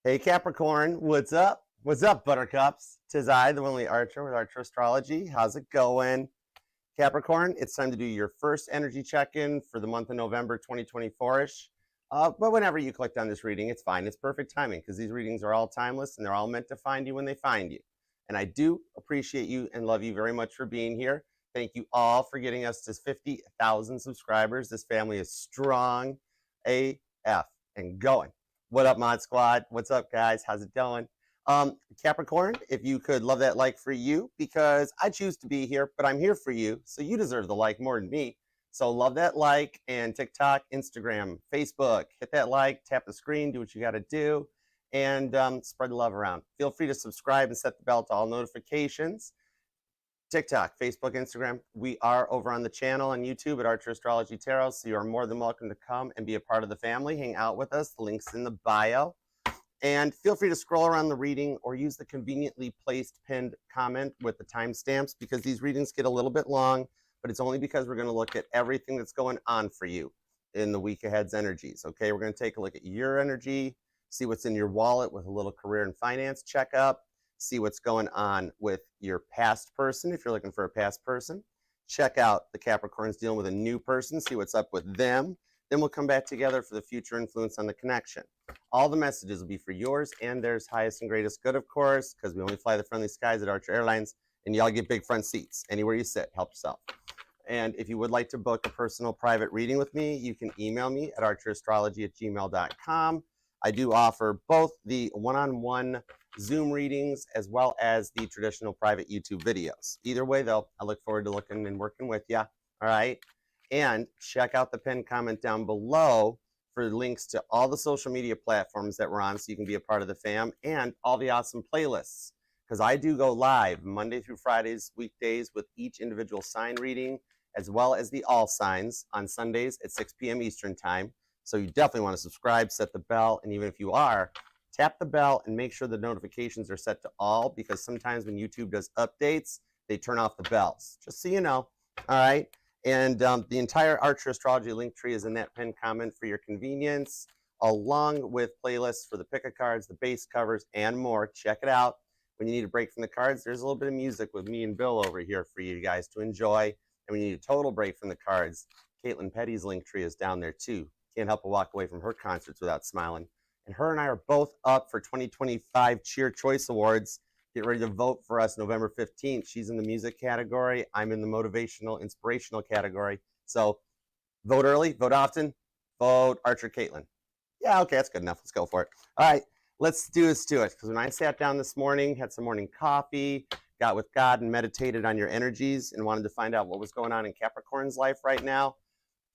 Hey Capricorn, what's up? What's up, Buttercups? Tis I, the only Archer with Archer Astrology. How's it going? Capricorn, it's time to do your first energy check-in for the month of November 2024-ish. But whenever you clicked on this reading, it's fine. It's perfect timing because these readings are all timeless and they're all meant to find you when they find you. And I do appreciate you and love you very much for being here. Thank you all for getting us to 50,000 subscribers. This family is strong AF and going. What up, Mod Squad? What's up, guys? How's it going? Capricorn, if you could love that like for you, because I choose to be here, but I'm here for you, so you deserve the like more than me. So love that like, and TikTok, Instagram, Facebook, hit that like, tap the screen, do what you got to do, and spread the love around. Feel free to subscribe and set the bell to all notifications. TikTok, Facebook, Instagram. We are over on the channel on YouTube at Archer Astrology Tarot, so you are more than welcome to come and be a part of the family. Hang out with us. The link's in the bio. And feel free to scroll around the reading or use the conveniently placed pinned comment with the timestamps, because these readings get a little bit long, but it's only because we're going to look at everything that's going on for you in the week ahead's energies. Okay, we're going to take a look at your energy, see what's in your wallet with a little career and finance checkup, see what's going on with your past person if you're looking for a past person. Check out the Capricorns dealing with a new person, see what's up with them. Then we'll come back together for the future influence on the connection. All the messages will be for yours and theirs highest and greatest good, of course, because we only fly the friendly skies at Archer Airlines, and y'all get big front seats. Anywhere you sit, help yourself. And if you would like to book a personal private reading with me, you can email me at archerastrology@gmail.com. I do offer both the one-on-one Zoom readings as well as the traditional private YouTube videos. Either way, though, I look forward to looking and working with you. All right. And check out the pinned comment down below for links to all the social media platforms that we're on, so you can be a part of the fam, and all the awesome playlists. Because I do go live Monday through Fridays, weekdays, with each individual sign reading, as well as the all signs on Sundays at 6 p.m. Eastern time. So you definitely want to subscribe, set the bell, and even if you are, tap the bell and make sure the notifications are set to all, because sometimes when YouTube does updates, they turn off the bells, just so you know. All right. And the entire Archer Astrology link tree is in that pinned comment for your convenience, along with playlists for the pick of cards, the base covers, and more. Check it out. When you need a break from the cards, there's a little bit of music with me and Bill over here for you guys to enjoy. And when you need a total break from the cards, Caitlin Petty's link tree is down there too. Can't help but walk away from her concerts without smiling. And her and I are both up for 2025 Cheer Choice Awards. Get ready to vote for us November 15th. She's in the music category. I'm in the motivational, inspirational category. So vote early, vote often, vote Archer Caitlin. Yeah, okay, that's good enough. Let's go for it. All right, let's do this to it. Because when I sat down this morning, had some morning coffee, got with God and meditated on your energies and wanted to find out what was going on in Capricorn's life right now,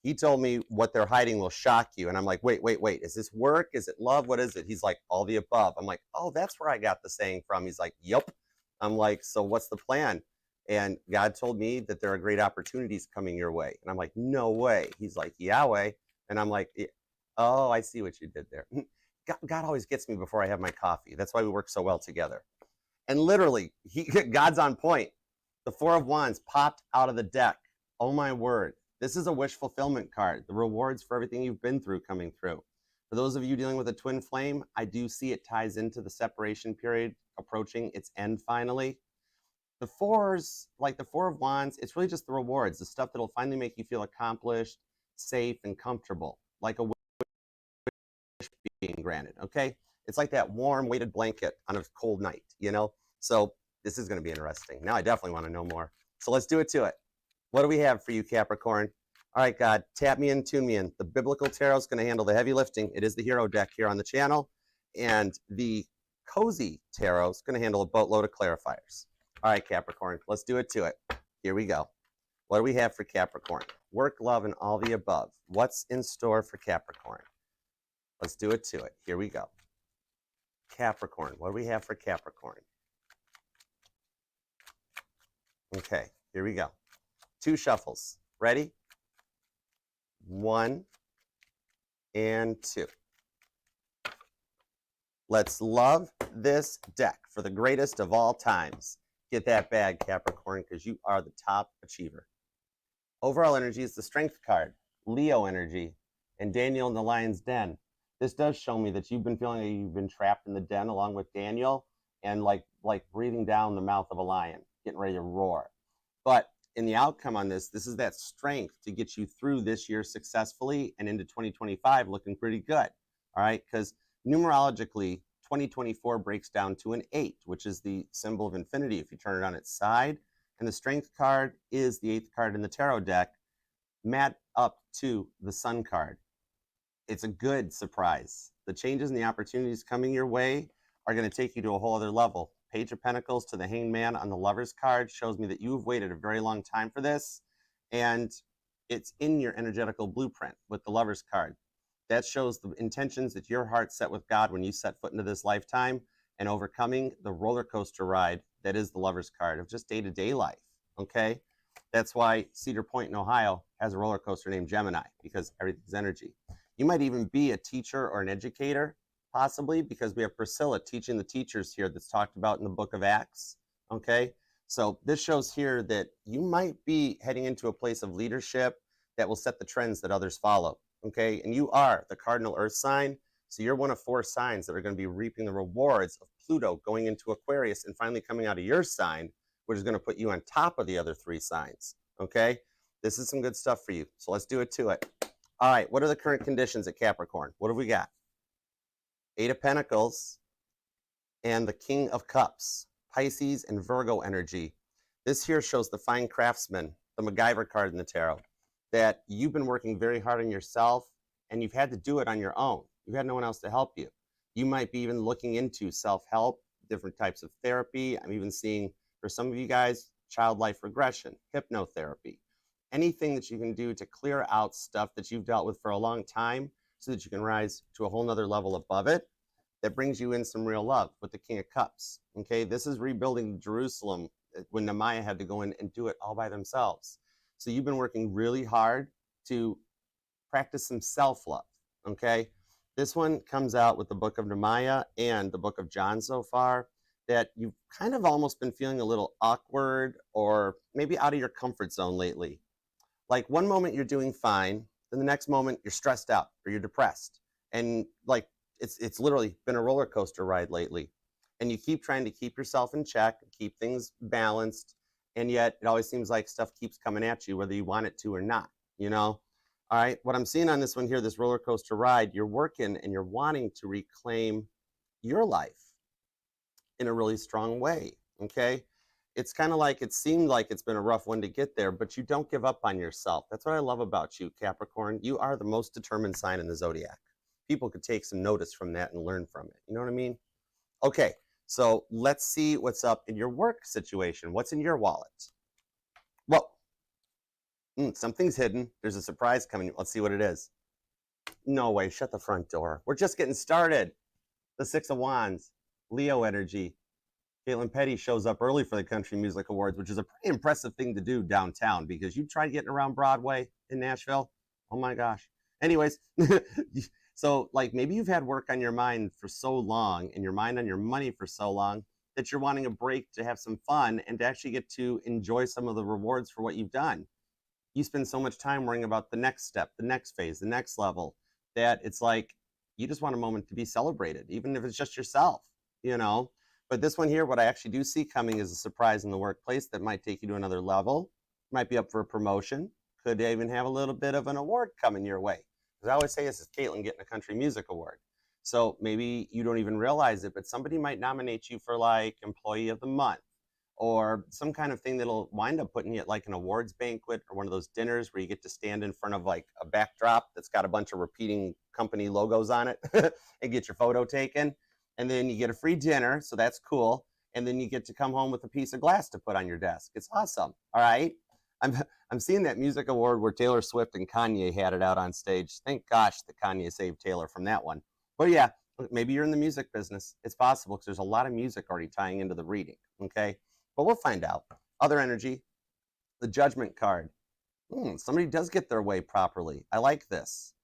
he told me what they're hiding will shock you. And I'm like, wait. Is this work? Is it love? What is it? He's like, all the above. I'm like, oh, that's where I got the saying from. He's like, yep. I'm like, so what's the plan? And God told me that there are great opportunities coming your way. And I'm like, no way. He's like, Yahweh. And I'm like, oh, I see what you did there. God always gets me before I have my coffee. That's why we work so well together. And literally, God's on point. The Four of Wands popped out of the deck. Oh, my word. This is a wish fulfillment card, the rewards for everything you've been through coming through. For those of you dealing with a twin flame, I do see it ties into the separation period approaching its end finally. The fours, like the Four of Wands, it's really just the rewards, the stuff that'll finally make you feel accomplished, safe, and comfortable, like a wish being granted, okay? It's like that warm weighted blanket on a cold night, you know? So this is going to be interesting. Now I definitely want to know more. So let's do it to it. What do we have for you, Capricorn? All right, God, tap me in, tune me in. The Biblical Tarot is going to handle the heavy lifting. It is the hero deck here on the channel. And the Cozy Tarot is going to handle a boatload of clarifiers. All right, Capricorn, let's do it to it. Here we go. What do we have for Capricorn? Work, love, and all the above. What's in store for Capricorn? Let's do it to it. Here we go. Capricorn, what do we have for Capricorn? Okay, here we go. 2 shuffles. Ready? 1 and 2. Let's love this deck for the greatest of all times. Get that bag, Capricorn, because you are the top achiever. Overall energy is the Strength card, Leo energy, and Daniel in the Lion's Den. this does show me that you've been feeling like you've been trapped in the den along with Daniel, and like breathing down the mouth of a lion, getting ready to roar. But in the outcome on this is that strength to get you through this year successfully and into 2025 looking pretty good. All right, because numerologically, 2024 breaks down to an 8, which is the symbol of infinity if you turn it on its side. And the strength card is the 8th card in the tarot deck, mat up to the sun card. It's a good surprise. The changes and the opportunities coming your way are going to take you to a whole other level. Page of Pentacles to the Hanged Man on the Lover's card shows me that you've waited a very long time for this, and it's in your energetical blueprint with the Lover's card. That shows the intentions that your heart set with God when you set foot into this lifetime, and overcoming the roller coaster ride that is the Lover's card of just day-to-day life, okay? That's why Cedar Point in Ohio has a roller coaster named Gemini, because everything's energy. You might even be a teacher or an educator, possibly, because we have Priscilla teaching the teachers here that's talked about in the book of Acts, okay? So this shows here that you might be heading into a place of leadership that will set the trends that others follow, okay? And you are the cardinal earth sign, so you're one of 4 signs that are going to be reaping the rewards of Pluto going into Aquarius and finally coming out of your sign, which is going to put you on top of the other 3 signs, okay? This is some good stuff for you, so let's do it to it. All right, what are the current conditions at Capricorn? What have we got? 8 of Pentacles and the King of Cups, Pisces and Virgo energy. This here shows the fine craftsman, the MacGyver card in the tarot, that you've been working very hard on yourself and you've had to do it on your own. You've had no one else to help you. You might be even looking into self-help, different types of therapy. I'm even seeing, for some of you guys, child life regression, hypnotherapy, anything that you can do to clear out stuff that you've dealt with for a long time so that you can rise to a whole nother level above it that brings you in some real love with the King of Cups, okay? This is rebuilding Jerusalem when Nehemiah had to go in and do it all by themselves. So you've been working really hard to practice some self-love, okay? This one comes out with the book of Nehemiah and the book of John so far, that you've kind of almost been feeling a little awkward or maybe out of your comfort zone lately. Like one moment you're doing fine, then the next moment you're stressed out or you're depressed. And like it's literally been a roller coaster ride lately. And you keep trying to keep yourself in check, keep things balanced, and yet it always seems like stuff keeps coming at you whether you want it to or not, you know? All right, what I'm seeing on this one here, this roller coaster ride, you're working and you're wanting to reclaim your life in a really strong way, okay? It's kind of like, it seemed like it's been a rough one to get there, but you don't give up on yourself. That's what I love about you, Capricorn. You are the most determined sign in the zodiac. People could take some notice from that and learn from it. You know what I mean? Okay, so let's see what's up in your work situation. What's in your wallet? Whoa, something's hidden. There's a surprise coming. Let's see what it is. No way, shut the front door. We're just getting started. The 6 of Wands, Leo energy. Caitlin Petty shows up early for the Country Music Awards, which is a pretty impressive thing to do downtown, because you tried getting around Broadway in Nashville. Oh my gosh. Anyways, so like maybe you've had work on your mind for so long and your mind on your money for so long that you're wanting a break to have some fun and to actually get to enjoy some of the rewards for what you've done. You spend so much time worrying about the next step, the next phase, the next level, that it's like you just want a moment to be celebrated, even if it's just yourself, you know? But this one here, what I actually do see coming is a surprise in the workplace that might take you to another level. Might be up for a promotion. Could even have a little bit of an award coming your way. Because I always say this is Caitlin getting a Country Music Award. So maybe you don't even realize it, but somebody might nominate you for like Employee of the Month or some kind of thing that'll wind up putting you at like an awards banquet or one of those dinners where you get to stand in front of like a backdrop that's got a bunch of repeating company logos on it and get your photo taken. And then you get a free dinner, so that's cool. And then you get to come home with a piece of glass to put on your desk. It's awesome, all right? I'm seeing that music award where Taylor Swift and Kanye had it out on stage. Thank gosh that Kanye saved Taylor from that one. But yeah, maybe you're in the music business. It's possible because there's a lot of music already tying into the reading, okay? But we'll find out. Other energy, the Judgment card. Somebody does get their way properly. I like this.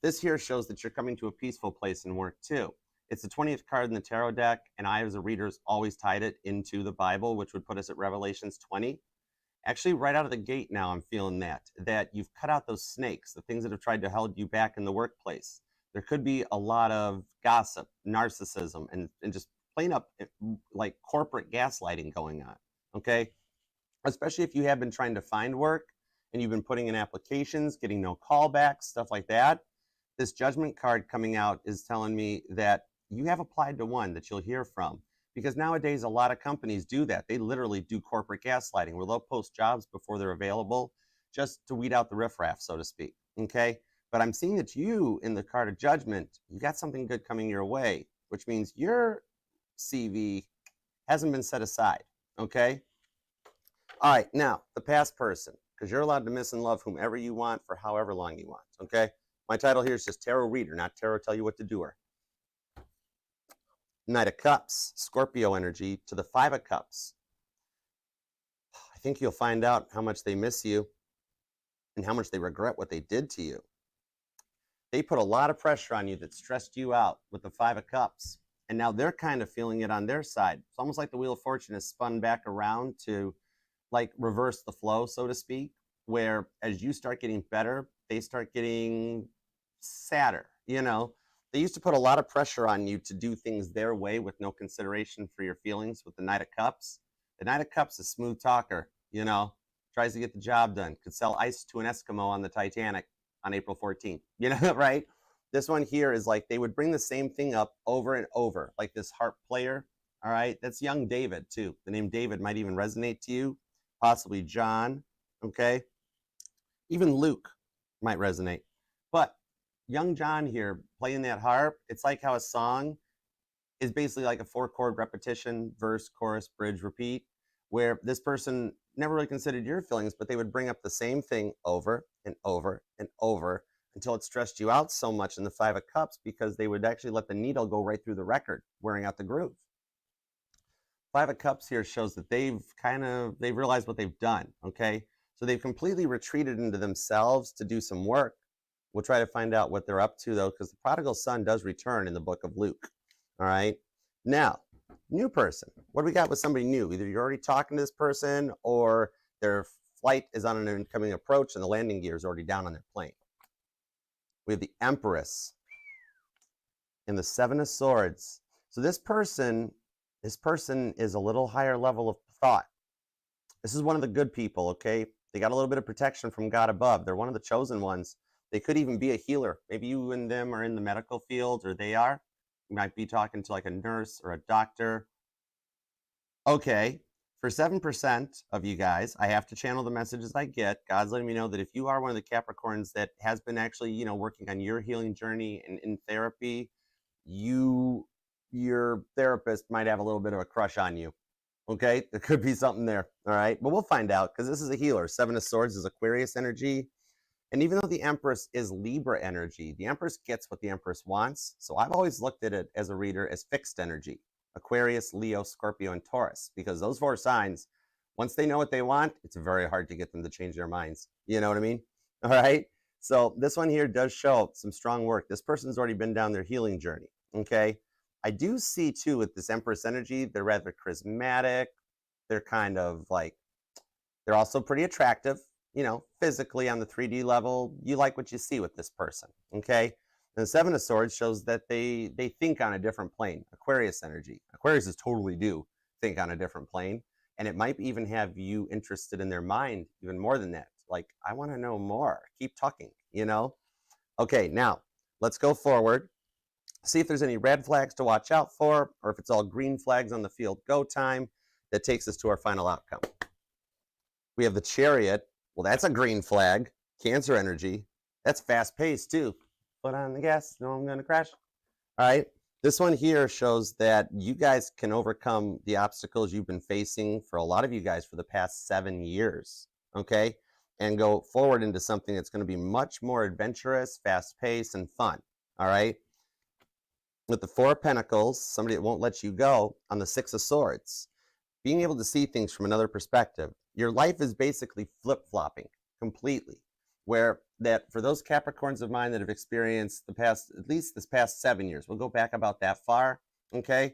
This here shows that you're coming to a peaceful place in work too. It's the 20th card in the tarot deck, and I, as a reader, always tied it into the Bible, which would put us at Revelations 20. Actually, right out of the gate now, I'm feeling that you've cut out those snakes, the things that have tried to hold you back in the workplace. There could be a lot of gossip, narcissism, and just plain up like corporate gaslighting going on, okay? Especially if you have been trying to find work and you've been putting in applications, getting no callbacks, stuff like that. This judgment card coming out is telling me that you have applied to one that you'll hear from. Because nowadays, a lot of companies do that. They literally do corporate gaslighting where they'll post jobs before they're available just to weed out the riffraff, so to speak, okay? But I'm seeing that you, in the card of judgment, you got something good coming your way, which means your CV hasn't been set aside, okay? All right, now, the past person, because you're allowed to miss and love whomever you want for however long you want, okay? My title here is just Tarot Reader, not Tarot Tell You What to Do Her. Knight of Cups, Scorpio energy to the Five of Cups. I think you'll find out how much they miss you and how much they regret what they did to you. They put a lot of pressure on you that stressed you out with the Five of Cups. And now they're kind of feeling it on their side. It's almost like the Wheel of Fortune is spun back around to like reverse the flow, so to speak, where as you start getting better, they start getting sadder, you know? They used to put a lot of pressure on you to do things their way with no consideration for your feelings with the Knight of Cups. The Knight of Cups is a smooth talker, you know, tries to get the job done, could sell ice to an Eskimo on the Titanic on April 14th, you know, right? This one here is like they would bring the same thing up over and over, like this harp player, all right? That's young David, too. The name David might even resonate to you, possibly John, okay? Even Luke might resonate. But young John here playing that harp, it's like how a song is basically like a 4-chord repetition, verse, chorus, bridge, repeat, where this person never really considered your feelings, but they would bring up the same thing over and over and over until it stressed you out so much in the Five of Cups because they would actually let the needle go right through the record, wearing out the groove. Five of Cups here shows that they've realized what they've done, okay? So they've completely retreated into themselves to do some work. We'll try to find out what they're up to, though, because the prodigal son does return in the book of Luke, all right? Now, new person. What do we got with somebody new? Either you're already talking to this person or their flight is on an incoming approach and the landing gear is already down on their plane. We have the Empress and the Seven of Swords. So this person is a little higher level of thought. This is one of the good people, okay? They got a little bit of protection from God above. They're one of the chosen ones. They could even be a healer. Maybe you and them are in the medical field, or they are. You might be talking to like a nurse or a doctor. Okay, for 7% of you guys, I have to channel the messages I get. God's letting me know that if you are one of the Capricorns that has been actually, you know, working on your healing journey and in therapy, your therapist might have a little bit of a crush on you. Okay, there could be something there. All right, but we'll find out because this is a healer. Seven of Swords is Aquarius energy. And even though the Empress is Libra energy, the Empress gets what the Empress wants. So I've always looked at it as a reader as fixed energy. Aquarius, Leo, Scorpio, and Taurus. Because those 4 signs, once they know what they want, it's very hard to get them to change their minds. You know what I mean? All right? So this one here does show some strong work. This person's already been down their healing journey. Okay? I do see, too, with this Empress energy, they're rather charismatic. They're kind of like, they're also pretty attractive. You know, physically on the 3D level, you like what you see with this person, okay? And the Seven of Swords shows that they think on a different plane, Aquarius energy. Aquariuses totally do think on a different plane, and it might even have you interested in their mind even more than that. Like, I want to know more. Keep talking, you know? Okay, now, let's go forward. See if there's any red flags to watch out for, or if it's all green flags on the field go time. That takes us to our final outcome. We have the Chariot. Well, that's a green flag. Cancer energy. That's fast-paced, too. Foot on the gas. No, I'm going to crash. All right. This one here shows that you guys can overcome the obstacles you've been facing for a lot of you guys for the past 7 years, okay? And go forward into something that's going to be much more adventurous, fast-paced, and fun, all right? With the Four of Pentacles, somebody that won't let you go, on the Six of Swords, being able to see things from another perspective. Your life is basically flip-flopping completely, where that for those Capricorns of mine that have experienced the past, at least this past 7 years, we'll go back about that far, okay,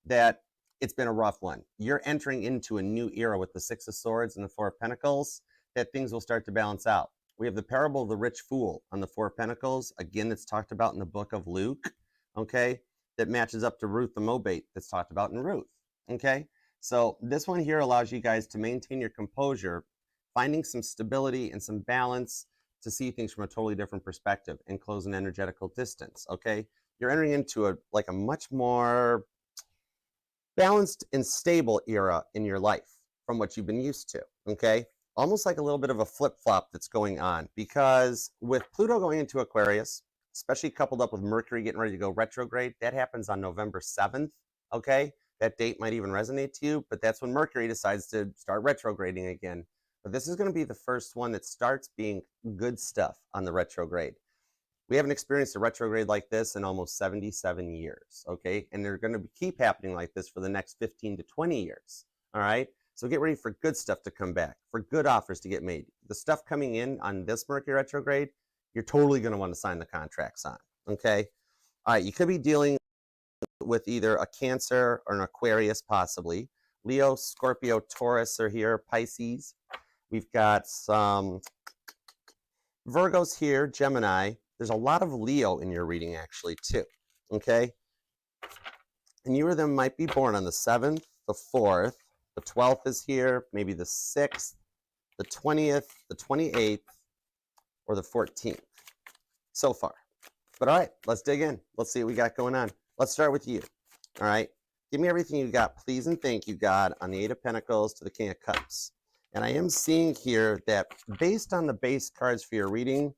that it's been a rough one. You're entering into a new era with the Six of Swords and the Four of Pentacles, that things will start to balance out. We have the parable of the rich fool on the Four of Pentacles. Again, that's talked about in the book of Luke, okay? That matches up to Ruth the Moabite that's talked about in Ruth, okay? So this one here allows you guys to maintain your composure, finding some stability and some balance to see things from a totally different perspective and close an energetical distance, okay? You're entering into a much more balanced and stable era in your life from what you've been used to, okay? Almost like a little bit of a flip-flop that's going on, because with Pluto going into Aquarius, especially coupled up with Mercury getting ready to go retrograde, that happens on November 7th, okay? That date might even resonate to you, but that's when Mercury decides to start retrograding again. But this is going to be the first one that starts being good stuff on the retrograde. We haven't experienced a retrograde like this in almost 77 years, okay? And they're going to keep happening like this for the next 15 to 20 years, all right? So get ready for good stuff to come back, for good offers to get made. The stuff coming in on this Mercury retrograde, you're totally going to want to sign the contracts on, okay? All right, you could be dealing with either a Cancer or an Aquarius, possibly. Leo, Scorpio, Taurus are here, Pisces. We've got some Virgos here, Gemini. There's a lot of Leo in your reading, actually, too, okay? And you or them might be born on the 7th, the 4th, the 12th is here, maybe the 6th, the 20th, the 28th, or the 14th so far. But all right, let's dig in. Let's see what we got going on. Let's start with you, all right? Give me everything you got, please and thank you, God, on the 8 of Pentacles to the King of Cups. And I am seeing here that based on the base cards for your reading,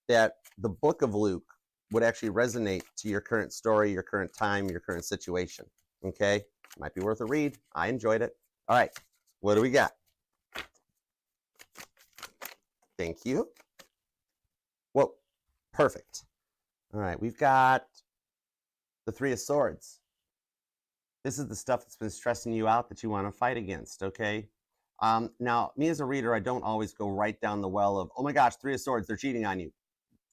that the book of Luke would actually resonate to your current story, your current time, your current situation, okay? Might be worth a read. I enjoyed it. All right, what do we got? Thank you. Whoa, perfect. All right, we've got the Three of Swords. This is the stuff that's been stressing you out that you want to fight against, okay? Now, me as a reader, I don't always go right down the well of, oh my gosh, Three of Swords, they're cheating on you.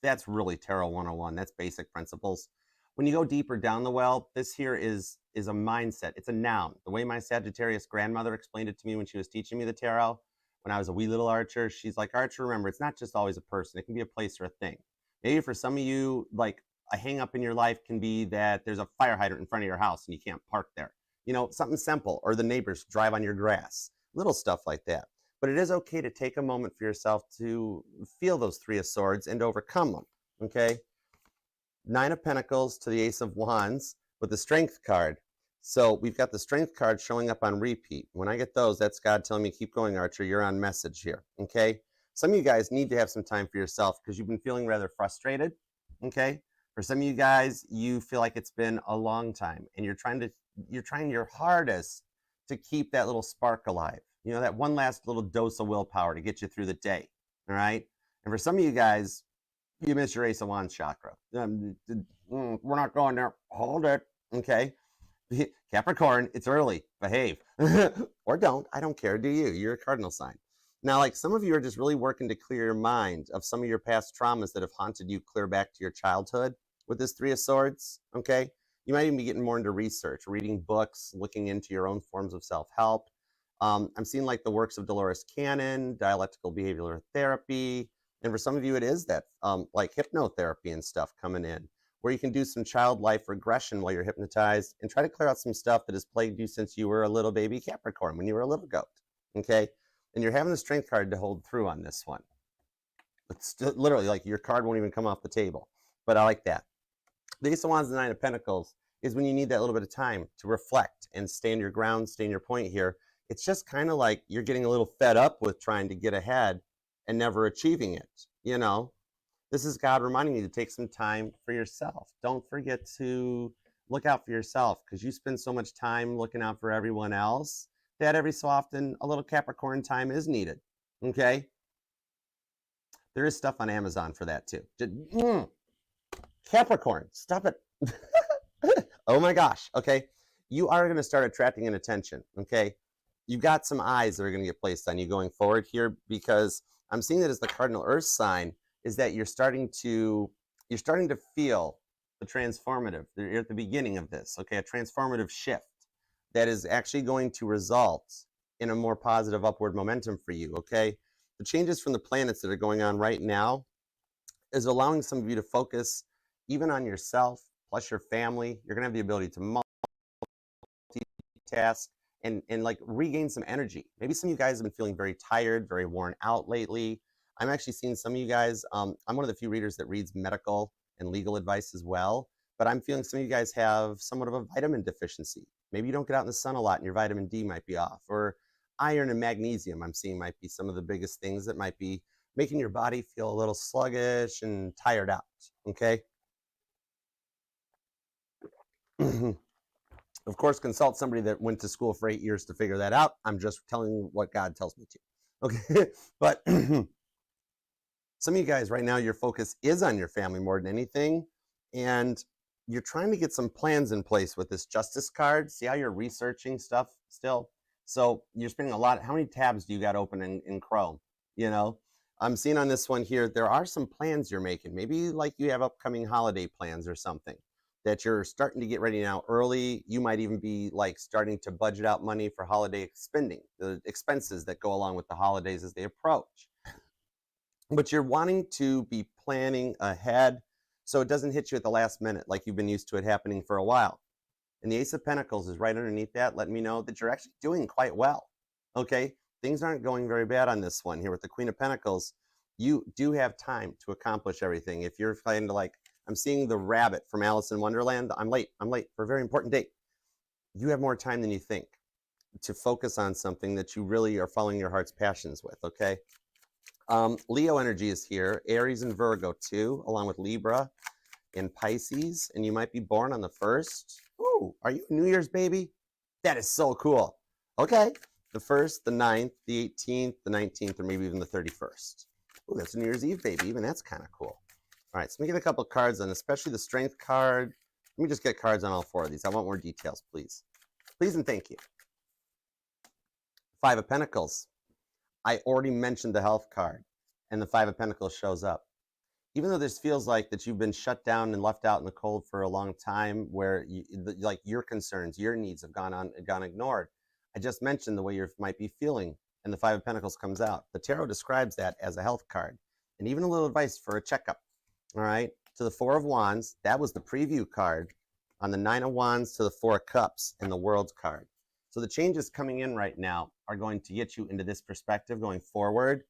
That's really Tarot 101. That's basic principles. When you go deeper down the well, this here is a mindset. It's a noun. The way my Sagittarius grandmother explained it to me when she was teaching me the tarot, when I was a wee little Archer, she's like, Archer, remember, it's not just always a person. It can be a place or a thing. Maybe for some of you, like a hang up in your life can be that there's a fire hydrant in front of your house and you can't park there. You know, something simple, or the neighbors drive on your grass, little stuff like that. But it is okay to take a moment for yourself to feel those Three of Swords and overcome them, okay? 9 of Pentacles to the Ace of Wands with the Strength card. So we've got the Strength card showing up on repeat. When I get those, that's God telling me, keep going, Archer. You're on message here, okay? Some of you guys need to have some time for yourself because you've been feeling rather frustrated, okay? For some of you guys, you feel like it's been a long time and you're trying your hardest to keep that little spark alive. You know, that one last little dose of willpower to get you through the day, all right? And for some of you guys, you miss your Ace of Wands chakra. We're not going there. Hold it, okay? Capricorn, it's early. Behave. Or don't. I don't care. Do you? You're a cardinal sign. Now, like some of you are just really working to clear your mind of some of your past traumas that have haunted you clear back to your childhood with this Three of Swords, okay? You might even be getting more into research, reading books, looking into your own forms of self-help. I'm seeing like the works of Dolores Cannon, dialectical behavioral therapy, and for some of you it is that like hypnotherapy and stuff coming in, where you can do some child life regression while you're hypnotized and try to clear out some stuff that has plagued you since you were a little baby Capricorn, when you were a little goat, okay? And you're having the Strength card to hold through on this one. It's literally like your card won't even come off the table, but I like that. The Ace of Wands and the 9 of Pentacles is when you need that little bit of time to reflect and stand your ground, stand your point here. It's just kind of like you're getting a little fed up with trying to get ahead and never achieving it, you know? This is God reminding you to take some time for yourself. Don't forget to look out for yourself, because you spend so much time looking out for everyone else that every so often a little Capricorn time is needed, okay? There is stuff on Amazon for that too. Capricorn, stop it. Oh my gosh, okay? You are going to start attracting an attention, okay? You've got some eyes that are going to get placed on you going forward here, because I'm seeing that as the cardinal earth sign is that you're starting to feel the transformative. You're at the beginning of this, okay? A transformative shift that is actually going to result in a more positive upward momentum for you, okay? The changes from the planets that are going on right now is allowing some of you to focus even on yourself, plus your family. You're gonna have the ability to multitask and like regain some energy. Maybe some of you guys have been feeling very tired, very worn out lately. I'm actually seeing some of you guys, I'm one of the few readers that reads medical and legal advice as well, but I'm feeling some of you guys have somewhat of a vitamin deficiency. Maybe you don't get out in the sun a lot and your vitamin D might be off, or iron and magnesium I'm seeing might be some of the biggest things that might be making your body feel a little sluggish and tired out, okay? Of course, consult somebody that went to school for 8 years to figure that out. I'm just telling what God tells me to. Okay, but some of you guys right now, your focus is on your family more than anything, and you're trying to get some plans in place with this Justice card. See how you're researching stuff still? So you're spending a lot. How many tabs do you got open in Chrome? You know, I'm seeing on this one here, there are some plans you're making. Maybe like you have upcoming holiday plans or something that you're starting to get ready now early. You might even be like starting to budget out money for holiday spending, the expenses that go along with the holidays as they approach. But you're wanting to be planning ahead so it doesn't hit you at the last minute like you've been used to it happening for a while. And the Ace of Pentacles is right underneath that, letting me know that you're actually doing quite well, okay? Things aren't going very bad on this one here with the Queen of Pentacles. You do have time to accomplish everything. If you're trying to like, I'm seeing the rabbit from Alice in Wonderland. I'm late for a very important date. You have more time than you think to focus on something that you really are following your heart's passions with, okay? Leo energy is here, Aries and Virgo too, along with Libra and Pisces, and you might be born on the 1st. Ooh, are you a New Year's baby? That is so cool. Okay, the 1st, the 9th, the 18th, the 19th, or maybe even the 31st. Ooh, that's a New Year's Eve baby, even that's kind of cool. All right, so let me get a couple of cards on, especially the Strength card. Let me just get cards on all 4 of these. I want more details, please. Please and thank you. 5 of Pentacles. I already mentioned the Health card, and the 5 of Pentacles shows up. Even though this feels like that you've been shut down and left out in the cold for a long time, where like your concerns, your needs have gone ignored. I just mentioned the way you might be feeling, and the 5 of Pentacles comes out. The tarot describes that as a health card, and even a little advice for a checkup. All right, to the 4 of Wands, that was the preview card. On the 9 of Wands to the 4 of Cups and the World card. So the changes coming in right now are going to get you into this perspective going forward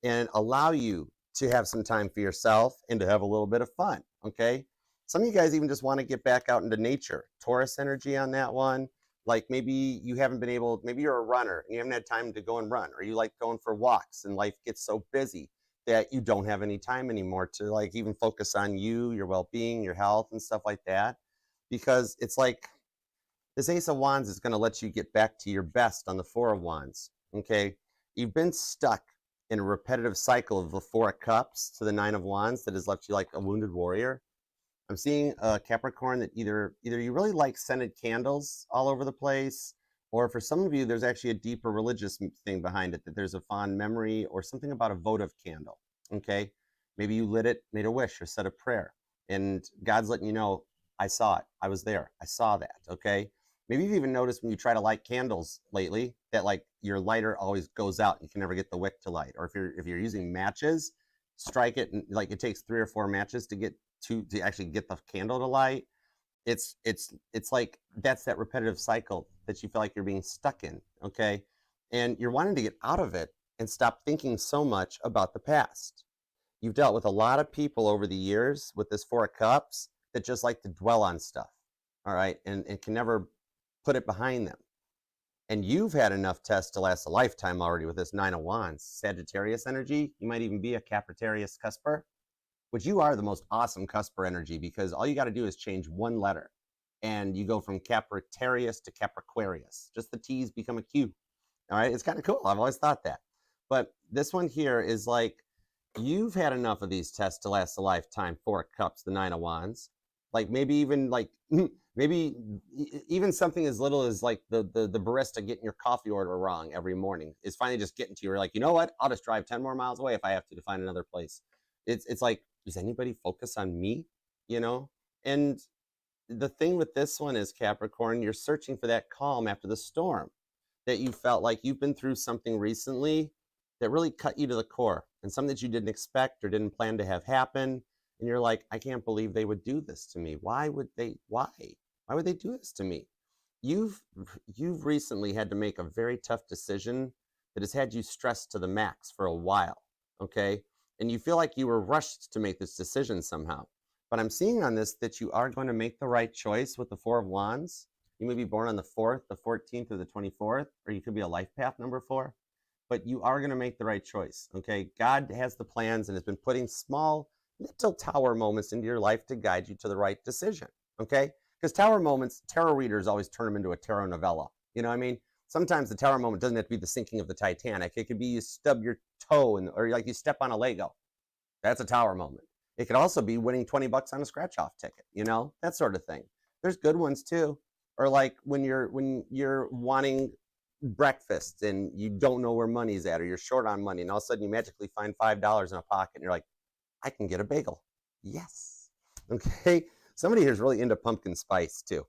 and allow you to have some time for yourself and to have a little bit of fun, okay? Some of you guys even just want to get back out into nature. Taurus energy on that one. Like maybe you haven't been able, maybe you're a runner and you haven't had time to go and run, or you like going for walks and life gets so busy that you don't have any time anymore to like even focus on you, your well-being, your health and stuff like that. Because it's like, this Ace of Wands is going to let you get back to your best on the 4 of Wands, okay? You've been stuck in a repetitive cycle of the 4 of Cups to the 9 of Wands that has left you like a wounded warrior. I'm seeing a Capricorn that either you really like scented candles all over the place, or for some of you, there's actually a deeper religious thing behind it, that there's a fond memory or something about a votive candle, okay? Maybe you lit it, made a wish, or said a prayer, and God's letting you know, I saw it, I was there, I saw that, okay? Maybe you've even noticed when you try to light candles lately that like your lighter always goes out. You can never get the wick to light. Or if you're using matches, strike it and like it takes 3 or 4 matches to get to actually get the candle to light. It's like that's that repetitive cycle that you feel like you're being stuck in, okay? And you're wanting to get out of it and stop thinking so much about the past. You've dealt with a lot of people over the years with this 4 of Cups that just like to dwell on stuff, all right, and can never put it behind them. And you've had enough tests to last a lifetime already with this 9 of Wands. Sagittarius energy, you might even be a Capricorntarot cusper, which you are the most awesome cusper energy because all you got to do is change 1 letter and you go from Capricorntarot to Capricornus. Just the T's become a Q. All right, it's kind of cool. I've always thought that. But this one here is like, you've had enough of these tests to last a lifetime. 4 of Cups, the 9 of Wands. Like maybe even like, maybe even something as little as like the barista getting your coffee order wrong every morning is finally just getting to you. You're like, you know what? I'll just drive 10 more miles away if I have to find another place. It's like, does anybody focus on me? You know? And the thing with this one is, Capricorn, you're searching for that calm after the storm, that you felt like you've been through something recently that really cut you to the core, and something that you didn't expect or didn't plan to have happen. And you're like, I can't believe they would do this to me. Why would they do this to me? You've recently had to make a very tough decision that has had you stressed to the max for a while, okay? And you feel like you were rushed to make this decision somehow. But I'm seeing on this that you are going to make the right choice with the Four of Wands. You may be born on the 4th, the 14th, or the 24th, or you could be a life path number 4. But you are going to make the right choice, okay? God has the plans and has been putting small, little tower moments into your life to guide you to the right decision, okay? Because tower moments, tarot readers always turn them into a tarot novella. You know what I mean? Sometimes the tower moment doesn't have to be the sinking of the Titanic. It could be you stub your toe or like you step on a Lego. That's a tower moment. It could also be winning 20 bucks on a scratch off ticket, you know, that sort of thing. There's good ones too. Or like when you're wanting breakfast and you don't know where money's at, or you're short on money, and all of a sudden you magically find $5 in a pocket and you're like, I can get a bagel. Yes. Okay. Somebody here is really into pumpkin spice too.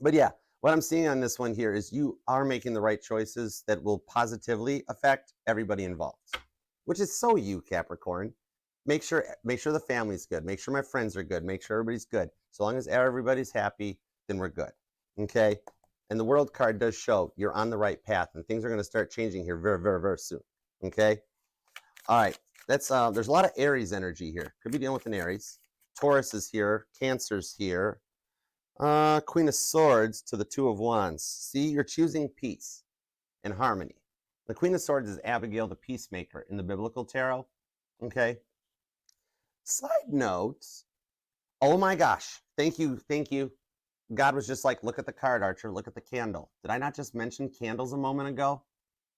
But yeah, what I'm seeing on this one here is you are making the right choices that will positively affect everybody involved, which is so you, Capricorn. Make sure the family's good. Make sure my friends are good. Make sure everybody's good. So long as everybody's happy, then we're good. Okay? And the World card does show you're on the right path, and things are going to start changing here very, very, very soon. Okay? All right. That's there's a lot of Aries energy here. Could be dealing with an Aries. Taurus is here. Cancer's here. Queen of Swords to the Two of Wands. See, you're choosing peace and harmony. The Queen of Swords is Abigail the Peacemaker in the Biblical Tarot. Okay? Side note, oh my gosh, thank you. God was just like, look at the card, Archer, look at the candle. Did I not just mention candles a moment ago?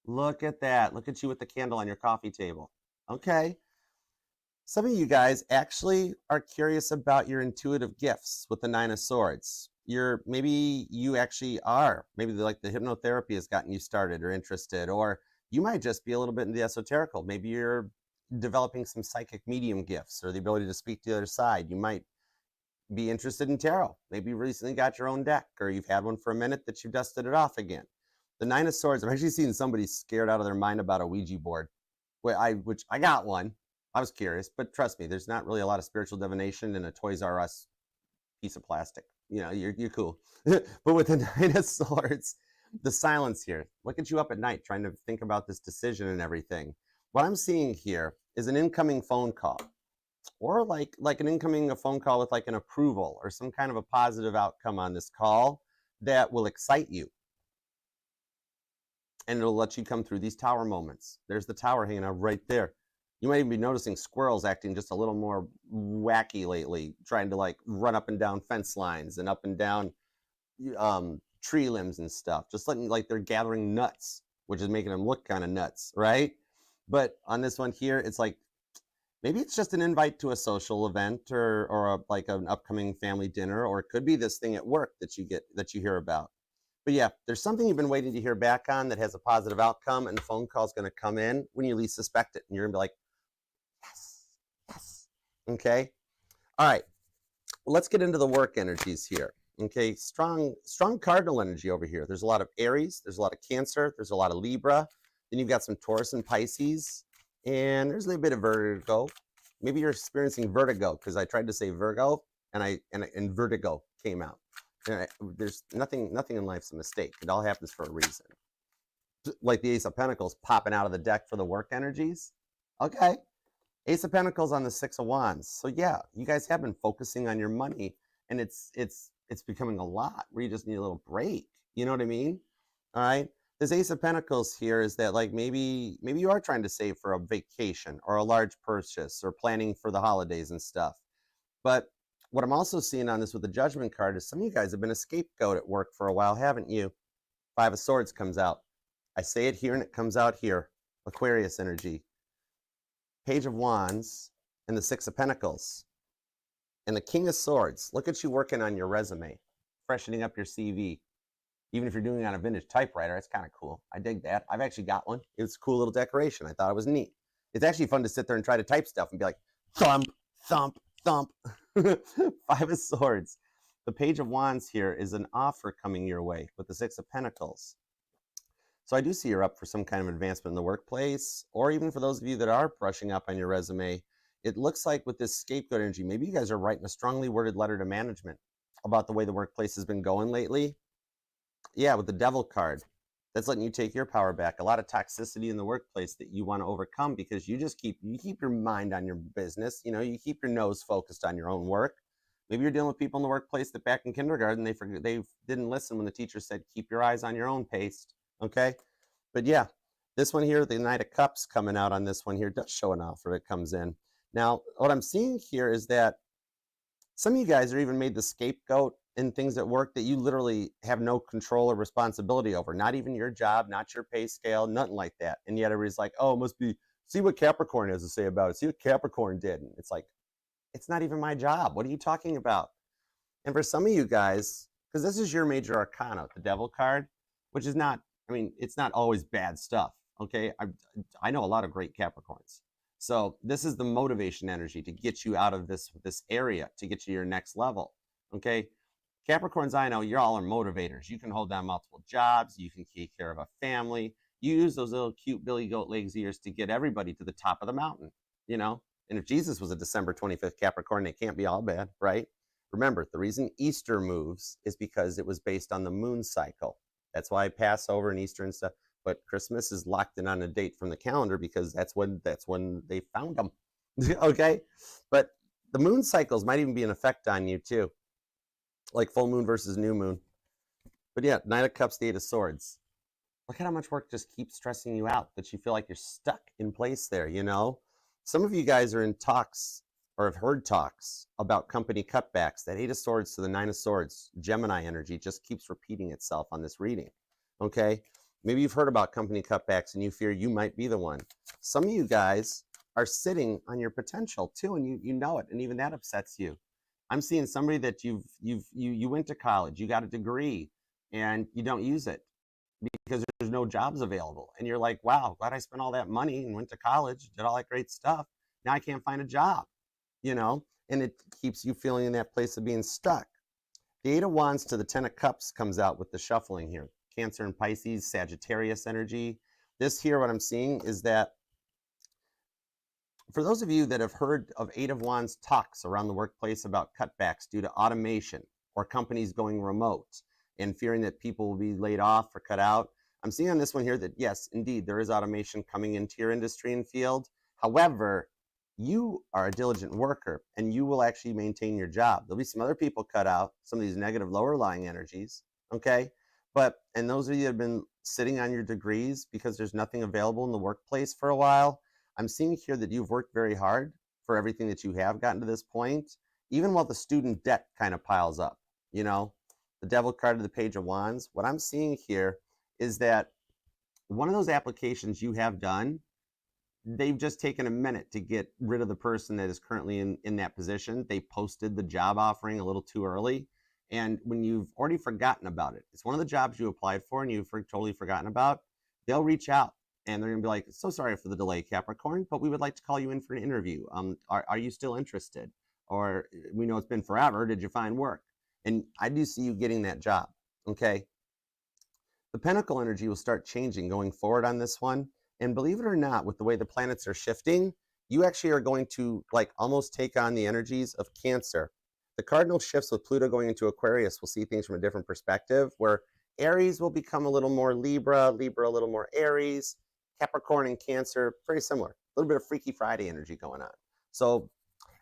Look at that. Look at you with the candle on your coffee table. Okay. Some of you guys actually are curious about your intuitive gifts with the Nine of Swords. Maybe you actually are. Maybe like the hypnotherapy has gotten you started or interested, or you might just be a little bit in the esoterical. Maybe you're developing some psychic medium gifts or the ability to speak to the other side. You might be interested in tarot. Maybe you recently got your own deck, or you've had one for a minute that you dusted it off again. The Nine of Swords, I've actually seen somebody scared out of their mind about a Ouija board, which I got one. I was curious, but trust me, there's not really a lot of spiritual divination in a Toys R Us piece of plastic. You know, you're cool. But with the Nine of Swords, the silence here, look at you up at night trying to think about this decision and everything. What I'm seeing here is an incoming phone call, or like an incoming phone call with like an approval or some kind of a positive outcome on this call that will excite you. And it'll let you come through these tower moments. There's the tower hanging out right there. You might even be noticing squirrels acting just a little more wacky lately, trying to like run up and down fence lines and up and down tree limbs and stuff, just like they're gathering nuts, which is making them look kind of nuts, right? But on this one here, it's like, maybe it's just an invite to a social event or like an upcoming family dinner, or it could be this thing at work that you hear about. But yeah, there's something you've been waiting to hear back on that has a positive outcome, and the phone call is going to come in when you least suspect it. And you're going to be like, yes. Okay. All right. Well, let's get into the work energies here. Okay. Strong cardinal energy over here. There's a lot of Aries. There's a lot of Cancer. There's a lot of Libra. Then you've got some Taurus and Pisces. And there's a little bit of Virgo. Maybe you're experiencing vertigo, because I tried to say Virgo and vertigo came out. There's nothing in life's a mistake. It all happens for a reason. Like the Ace of Pentacles popping out of the deck for the work energies. Okay. Ace of Pentacles on the Six of Wands. So yeah, you guys have been focusing on your money, and it's becoming a lot where you just need a little break. You know what I mean? All right. This Ace of Pentacles here is that like maybe you are trying to save for a vacation or a large purchase or planning for the holidays and stuff. But what I'm also seeing on this with the Judgment card is some of you guys have been a scapegoat at work for a while, haven't you? Five of Swords comes out. I say it here and it comes out here. Aquarius energy. Page of Wands and the Six of Pentacles. And the King of Swords. Look at you working on your resume, freshening up your CV. Even if you're doing it on a vintage typewriter, it's kind of cool. I dig that. I've actually got one. It's a cool little decoration. I thought it was neat. It's actually fun to sit there and try to type stuff and be like, thump, thump, thump. Five of Swords. The Page of Wands here is an offer coming your way with the Six of Pentacles. So I do see you're up for some kind of advancement in the workplace, or even for those of you that are brushing up on your resume, it looks like with this scapegoat energy, maybe you guys are writing a strongly worded letter to management about the way the workplace has been going lately. Yeah, with the devil card, that's letting you take your power back. A lot of toxicity in the workplace that you want to overcome because you keep your mind on your business. You know, you keep your nose focused on your own work. Maybe you're dealing with people in the workplace that back in kindergarten, they didn't listen when the teacher said, keep your eyes on your own pace. Okay. But yeah, this one here, the Knight of Cups coming out on this one here does show an offer that comes in. Now, what I'm seeing here is that some of you guys are even made the scapegoat in things at work that you literally have no control or responsibility over. Not even your job, not your pay scale, nothing like that. And yet everybody's like, oh, it must be, see what Capricorn has to say about it. See what Capricorn did. And it's like, it's not even my job. What are you talking about? And for some of you guys, because this is your major arcana, the devil card, which is not, I mean, it's not always bad stuff. Okay. I know a lot of great Capricorns. So this is the motivation energy to get you out of this area, to get you to your next level. Okay. Capricorns, I know you're all are motivators. You can hold down multiple jobs. You can take care of a family. You use those little cute billy goat legs ears to get everybody to the top of the mountain, you know? And if Jesus was a December 25th Capricorn, it can't be all bad, right? Remember, the reason Easter moves is because it was based on the moon cycle. That's why Passover and Easter and stuff. But Christmas is locked in on a date from the calendar because that's when they found them. Okay? But the moon cycles might even be an effect on you too. Like full moon versus new moon. But yeah, Knight of Cups, the Eight of Swords. Look at how much work just keeps stressing you out that you feel like you're stuck in place there, you know? Some of you guys are in talks or have heard talks about company cutbacks. That Eight of Swords to the Nine of Swords, Gemini energy just keeps repeating itself on this reading, okay? Maybe you've heard about company cutbacks and you fear you might be the one. Some of you guys are sitting on your potential too, and you know it, and even that upsets you. I'm seeing somebody that you went to college, you got a degree, and you don't use it because there's no jobs available. And you're like, wow, glad I spent all that money and went to college, did all that great stuff. Now I can't find a job, you know, and it keeps you feeling in that place of being stuck. The Eight of Wands to the Ten of Cups comes out with the shuffling here. Cancer and Pisces, Sagittarius energy. This here, what I'm seeing is that for those of you that have heard of Eight of Wands talks around the workplace about cutbacks due to automation or companies going remote and fearing that people will be laid off or cut out, I'm seeing on this one here that yes, indeed, there is automation coming into your industry and field. However, you are a diligent worker and you will actually maintain your job. There'll be some other people cut out, some of these negative lower lying energies, okay? And those of you that have been sitting on your degrees because there's nothing available in the workplace for a while, I'm seeing here that you've worked very hard for everything that you have gotten to this point, even while the student debt kind of piles up, you know? The Devil card of the Page of Wands. What I'm seeing here is that one of those applications you have done, they've just taken a minute to get rid of the person that is currently in that position. They posted the job offering a little too early. And when you've already forgotten about it, it's one of the jobs you applied for and you've totally forgotten about, they'll reach out and they're gonna be like, so sorry for the delay, Capricorn, but we would like to call you in for an interview. Are you still interested? Or we know it's been forever, did you find work? And I do see you getting that job, okay? The Pentacle energy will start changing going forward on this one. And believe it or not, with the way the planets are shifting, you actually are going to like almost take on the energies of Cancer. The cardinal shifts with Pluto going into Aquarius will see things from a different perspective, where Aries will become a little more Libra, Libra a little more Aries, Capricorn and Cancer, very similar. A little bit of Freaky Friday energy going on. So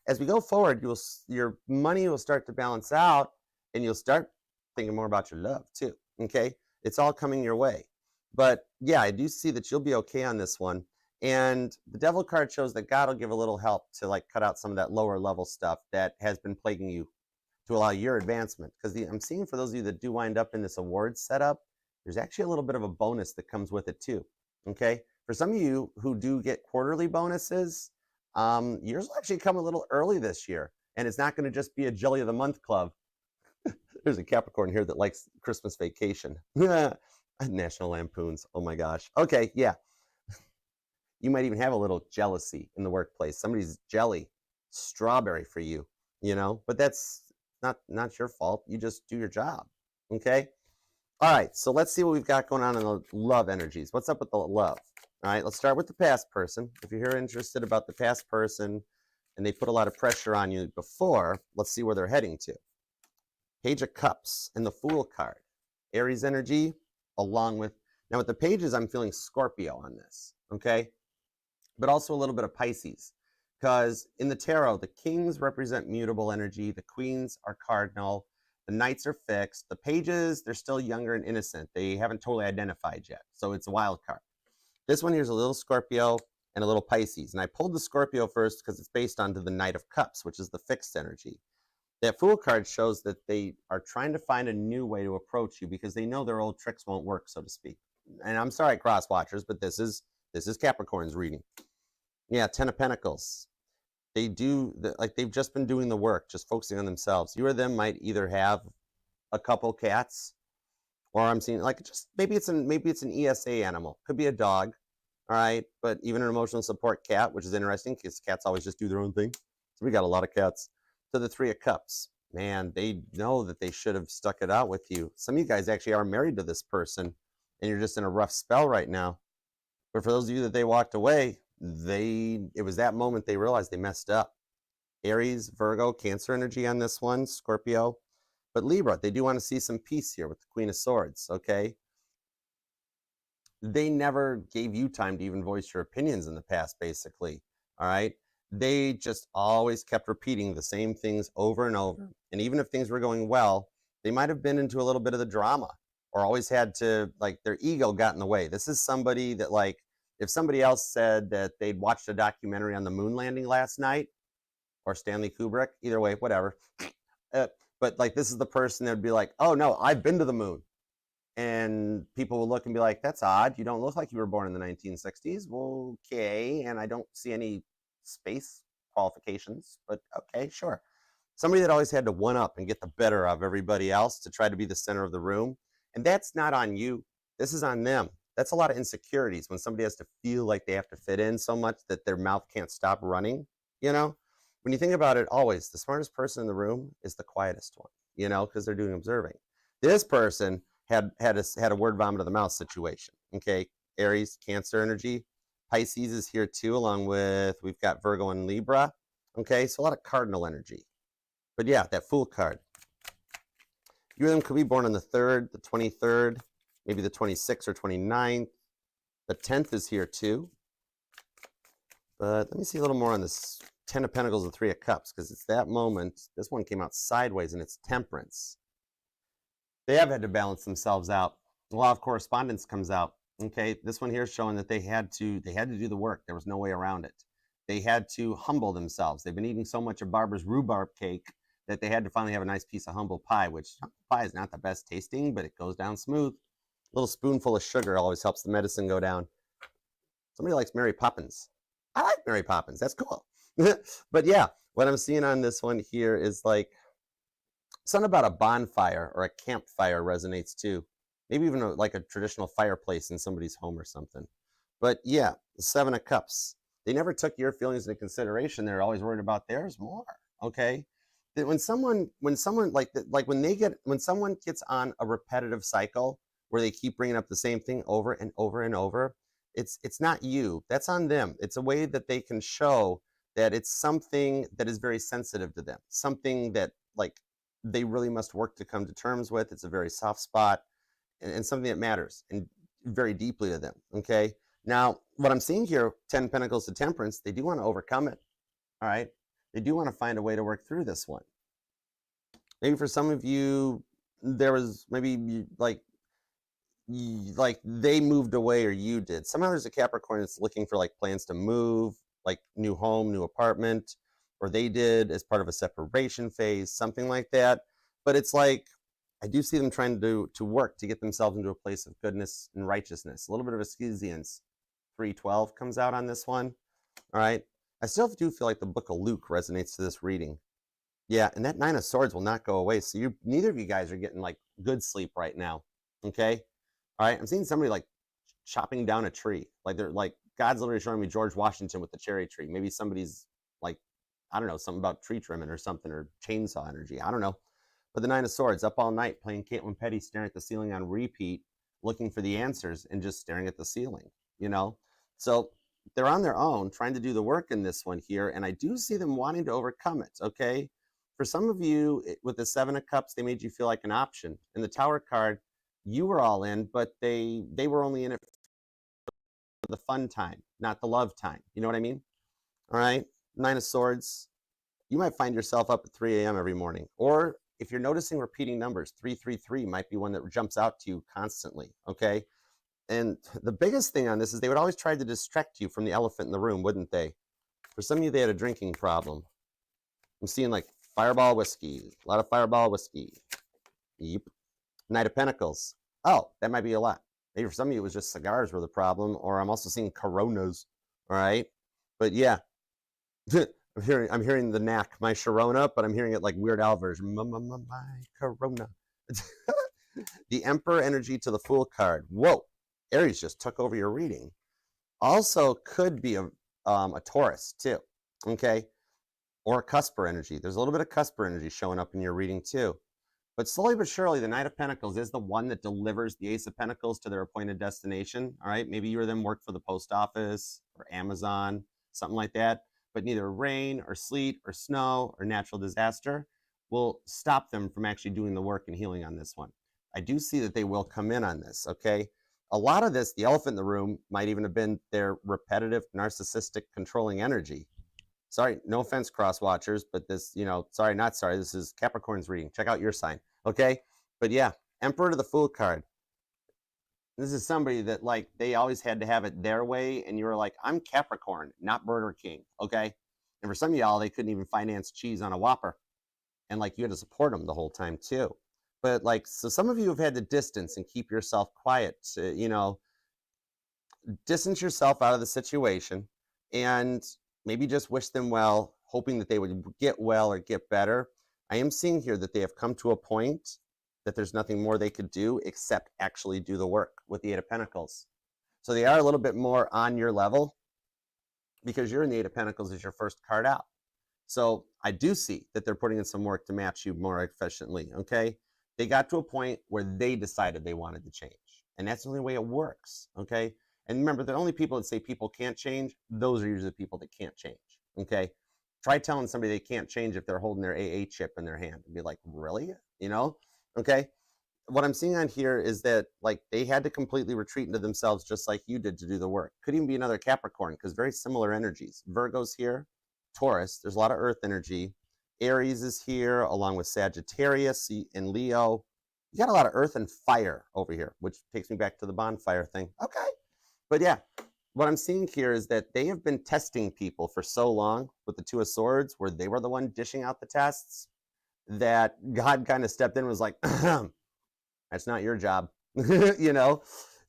as we go forward, your money will start to balance out and you'll start thinking more about your love too, okay? It's all coming your way. But yeah, I do see that you'll be okay on this one. And the Devil card shows that God will give a little help to like cut out some of that lower level stuff that has been plaguing you to allow your advancement. Because I'm seeing for those of you that do wind up in this awards setup, there's actually a little bit of a bonus that comes with it too, okay? For some of you who do get quarterly bonuses, yours will actually come a little early this year. And it's not gonna just be a Jelly of the Month club. There's a Capricorn here that likes Christmas Vacation. National Lampoons, oh my gosh. Okay, yeah. You might even have a little jealousy in the workplace. Somebody's jelly, strawberry for you, you know? But that's not your fault. You just do your job, okay? All right, so let's see what we've got going on in the love energies. What's up with the love? All right, let's start with the past person. If you're interested about the past person and they put a lot of pressure on you before, let's see where they're heading to. Page of Cups and the Fool card. Aries energy, along with, now with the pages, I'm feeling Scorpio on this, okay? But also a little bit of Pisces. Because in the tarot, the kings represent mutable energy, the queens are cardinal, the knights are fixed, the pages, they're still younger and innocent. They haven't totally identified yet, so it's a wild card. This one here's a little Scorpio and a little Pisces. And I pulled the Scorpio first because it's based onto the Knight of Cups, which is the fixed energy. That Fool card shows that they are trying to find a new way to approach you because they know their old tricks won't work, so to speak. And I'm sorry, cross watchers, but this is Capricorn's reading. Yeah, Ten of Pentacles. They do, like they've just been doing the work, just focusing on themselves. You or them might either have a couple cats, or I'm seeing like just maybe it's an ESA animal, could be a dog, all right, but even an emotional support cat, which is interesting because cats always just do their own thing. So we got a lot of cats. To the Three of Cups, man, they know that they should have stuck it out with you. Some of you guys actually are married to this person, and you're just in a rough spell right now. But for those of you that they walked away, it was that moment they realized they messed up. Aries, Virgo, Cancer energy on this one, Scorpio. But Libra, they do want to see some peace here with the Queen of Swords, okay? They never gave you time to even voice your opinions in the past, basically, all right? They just always kept repeating the same things over and over. And even if things were going well, they might have been into a little bit of the drama or always had to, like, their ego got in the way. This is somebody that, like, if somebody else said that they'd watched a documentary on the moon landing last night, or Stanley Kubrick, either way, whatever. But like, this is the person that would be like, oh no, I've been to the moon. And people will look and be like, that's odd. You don't look like you were born in the 1960s. Well, okay. And I don't see any space qualifications, but okay, sure. Somebody that always had to one up and get the better of everybody else to try to be the center of the room. And that's not on you. This is on them. That's a lot of insecurities when somebody has to feel like they have to fit in so much that their mouth can't stop running, you know? When you think about it, always the smartest person in the room is the quietest one, you know, because they're doing observing. This person had a word vomit of the mouth situation. Okay, Aries, Cancer energy. Pisces is here too, along with, we've got Virgo and Libra. Okay, so a lot of cardinal energy. But yeah, that Fool card. You of them could be born on the 3rd, the 23rd, maybe the 26th or 29th. The 10th is here too. But let me see a little more on this Ten of Pentacles and Three of Cups, because it's that moment. This one came out sideways, and it's Temperance. They have had to balance themselves out. A lot of correspondence comes out. Okay, this one here is showing that they had to do the work. There was no way around it. They had to humble themselves. They've been eating so much of Barbara's rhubarb cake that they had to finally have a nice piece of humble pie, which humble pie is not the best tasting, but it goes down smooth. A little spoonful of sugar always helps the medicine go down. Somebody likes Mary Poppins. I like Mary Poppins. That's cool. But yeah, what I'm seeing on this one here is like something about a bonfire or a campfire resonates too. Maybe even like a traditional fireplace in somebody's home or something. But yeah, the Seven of Cups. They never took your feelings into consideration. They're always worried about theirs more. Okay. That when someone when someone gets on a repetitive cycle where they keep bringing up the same thing over and over and over, it's not you. That's on them. It's a way that they can show that it's something that is very sensitive to them, something that like they really must work to come to terms with. It's a very soft spot and something that matters and very deeply to them. Okay. Now, what I'm seeing here, 10 Pentacles to Temperance, they do want to overcome it. All right. They do want to find a way to work through this one. Maybe for some of you, there was maybe like they moved away or you did. Somehow there's a Capricorn that's looking for like plans to move, like new home, new apartment, or they did as part of a separation phase, something like that. But it's like, I do see them trying to work to get themselves into a place of goodness and righteousness. A little bit of a Scythians. 3:12 comes out on this one. All right. I still do feel like the book of Luke resonates to this reading. Yeah, and that Nine of Swords will not go away. So neither of you guys are getting like good sleep right now. Okay. All right. I'm seeing somebody like chopping down a tree. Like they're like, God's literally showing me George Washington with the cherry tree. Maybe somebody's like, I don't know, something about tree trimming or something, or chainsaw energy. I don't know. But the Nine of Swords, up all night playing Caitlin Petty, staring at the ceiling on repeat, looking for the answers and just staring at the ceiling, you know? So they're on their own trying to do the work in this one here, and I do see them wanting to overcome it, okay? For some of you, with the Seven of Cups, they made you feel like an option. In the Tower card, you were all in, but they were only in it for the fun time, not the love time. You know what I mean? All right? Nine of Swords, you might find yourself up at 3 a.m. every morning. Or if you're noticing repeating numbers, 333 might be one that jumps out to you constantly, okay? And the biggest thing on this is they would always try to distract you from the elephant in the room, wouldn't they? For some of you, they had a drinking problem. I'm seeing like Fireball whiskey, a lot of Fireball whiskey. Yep. Knight of Pentacles. Oh, that might be a lot. Maybe for some of you, it was just cigars were the problem, or I'm also seeing Coronas, all right? But yeah, I'm hearing the knack, my Sharona, but I'm hearing it like Weird Al version. My Corona. The Emperor energy to the Fool card. Whoa, Aries just took over your reading. Also could be a Taurus too, okay? Or a Cusper energy. There's a little bit of Cusper energy showing up in your reading too. But slowly but surely, the Knight of Pentacles is the one that delivers the Ace of Pentacles to their appointed destination, all right? Maybe you or them work for the post office or Amazon, something like that. But neither rain or sleet or snow or natural disaster will stop them from actually doing the work and healing on this one. I do see that they will come in on this, okay? A lot of this, the elephant in the room, might even have been their repetitive, narcissistic, controlling energy. Sorry, no offense, cross watchers, but this, sorry, not sorry, this is Capricorn's reading. Check out your sign, okay? But yeah, Emperor to the Fool card. This is somebody that, like, they always had to have it their way, and you were like, I'm Capricorn, not Burger King, okay? And for some of y'all, they couldn't even finance cheese on a Whopper. And, like, you had to support them the whole time, too. But, like, so some of you have had to distance and keep yourself quiet, to, distance yourself out of the situation and maybe just wish them well, hoping that they would get well or get better. I am seeing here that they have come to a point that there's nothing more they could do except actually do the work with the Eight of Pentacles. So they are a little bit more on your level because you're in the Eight of Pentacles as your first card out. So I do see that they're putting in some work to match you more efficiently, okay? They got to a point where they decided they wanted to change. And that's the only way it works, okay? And remember, the only people that say people can't change, those are usually the people that can't change, okay? Try telling somebody they can't change if they're holding their AA chip in their hand and be like, really? Okay? What I'm seeing on here is that, like, they had to completely retreat into themselves just like you did to do the work. Could even be another Capricorn because very similar energies. Virgo's here, Taurus, there's a lot of earth energy. Aries is here along with Sagittarius and Leo. You got a lot of earth and fire over here, which takes me back to the bonfire thing. Okay. But yeah, what I'm seeing here is that they have been testing people for so long with the Two of Swords, where they were the one dishing out the tests, that God kind of stepped in and was like, that's not your job,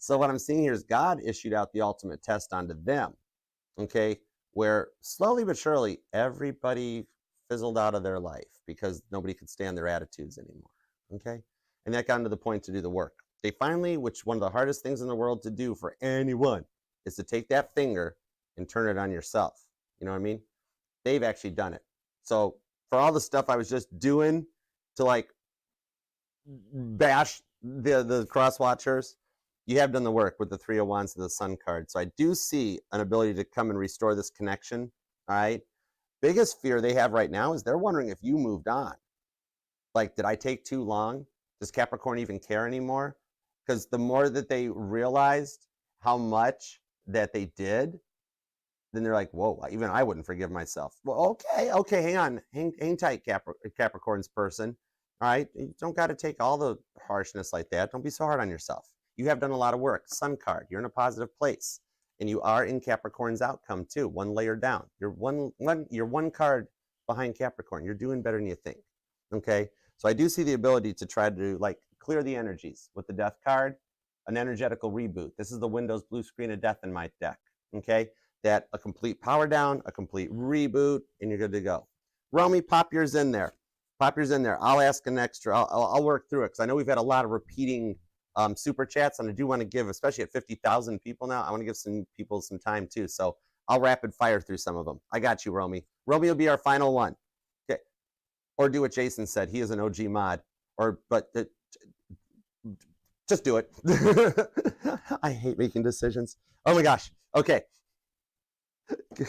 So what I'm seeing here is God issued out the ultimate test onto them, okay, where slowly but surely everybody fizzled out of their life because nobody could stand their attitudes anymore, okay? And that got them to the point to do the work. They finally, which one of the hardest things in the world to do for anyone is to take that finger and turn it on yourself. You know what I mean? They've actually done it. So for all the stuff I was just doing to, like, bash the cross watchers, you have done the work with the Three of Wands and the Sun card. So I do see an ability to come and restore this connection, all right? Biggest fear they have right now is they're wondering if you moved on. Like, did I take too long? Does Capricorn even care anymore? Because the more that they realized how much that they did, then they're like, whoa, even I wouldn't forgive myself. Well, okay, hang on. Hang tight, Capricorn's person. All right? You don't got to take all the harshness like that. Don't be so hard on yourself. You have done a lot of work. Sun card, you're in a positive place. And you are in Capricorn's outcome too, one layer down. You're one card behind Capricorn. You're doing better than you think, okay? So I do see the ability to try to, like, clear the energies with the Death card, an energetical reboot. This is the Windows blue screen of death in my deck, okay? That a complete power down, a complete reboot, and you're good to go. Romy, pop yours in there. Pop yours in there. I'll ask an extra. I'll work through it because I know we've had a lot of repeating super chats, and I do want to give, especially at 50,000 people now, I want to give some people some time too. So I'll rapid fire through some of them. I got you, Romy. Romy will be our final one. Okay. Or do what Jason said. He is an OG mod. just do it. I hate making decisions. Oh my gosh. Okay.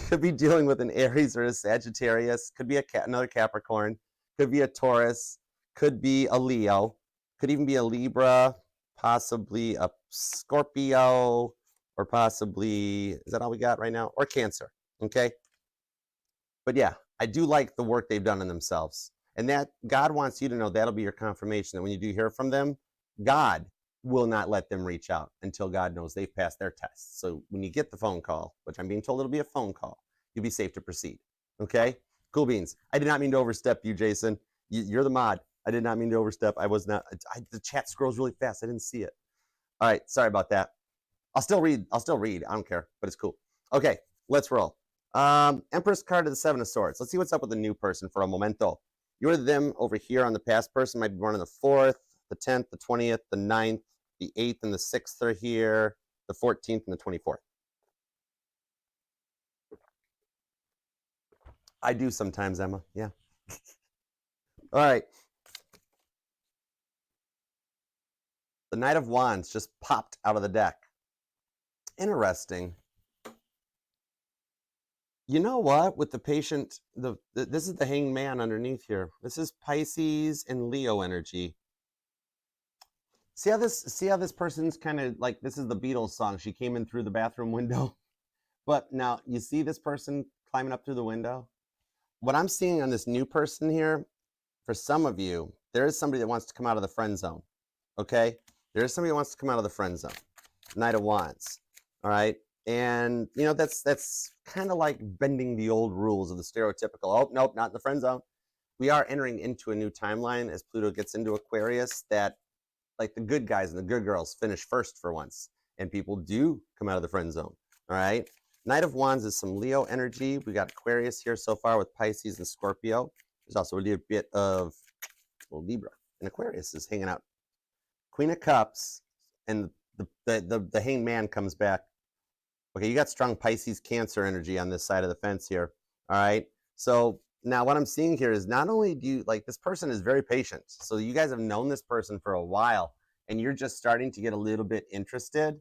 Could be dealing with an Aries or a Sagittarius. Could be another Capricorn. Could be a Taurus. Could be a Leo. Could even be a Libra. Possibly a Scorpio. Or possibly, is that all we got right now? Or Cancer. Okay. But yeah, I do like the work they've done in themselves. And that God wants you to know that'll be your confirmation that when you do hear from them, God will not let them reach out until God knows they've passed their test. So when you get the phone call, which I'm being told it'll be a phone call, you'll be safe to proceed. Okay? Cool beans. I did not mean to overstep you, Jason. You're the mod. I did not mean to overstep. I was not. The chat scrolls really fast. I didn't see it. All right. Sorry about that. I'll still read. I don't care, but it's cool. Okay. Let's roll. Empress card to the Seven of Swords. Let's see what's up with the new person for a momento. You're them over here on the past person. Might be born on the 4th, the 10th, the 20th, the 9th, the 8th, and the 6th are here. The 14th and the 24th. I do sometimes, Emma. Yeah. All right. The Knight of Wands just popped out of the deck. Interesting. You know what? With the patient, this is the Hanged Man underneath here. This is Pisces and Leo energy. See how this person's kind of like, this is the Beatles song. She came in through the bathroom window. But now you see this person climbing up through the window? What I'm seeing on this new person here, for some of you, there is somebody that wants to come out of the friend zone. Okay? There is somebody that wants to come out of the friend zone. Knight of Wands. All right? And, you know, that's kind of like bending the old rules of the stereotypical, oh, nope, not in the friend zone. We are entering into a new timeline as Pluto gets into Aquarius that, like, the good guys and the good girls finish first for once. And people do come out of the friend zone. All right? Knight of Wands is some Leo energy. We got Aquarius here so far with Pisces and Scorpio. There's also a little bit of Libra and Aquarius is hanging out. Queen of Cups and the Hanged Man comes back. Okay, you got strong Pisces Cancer energy on this side of the fence here. All right. So now what I'm seeing here is not only do you, like, this person is very patient. So you guys have known this person for a while and you're just starting to get a little bit interested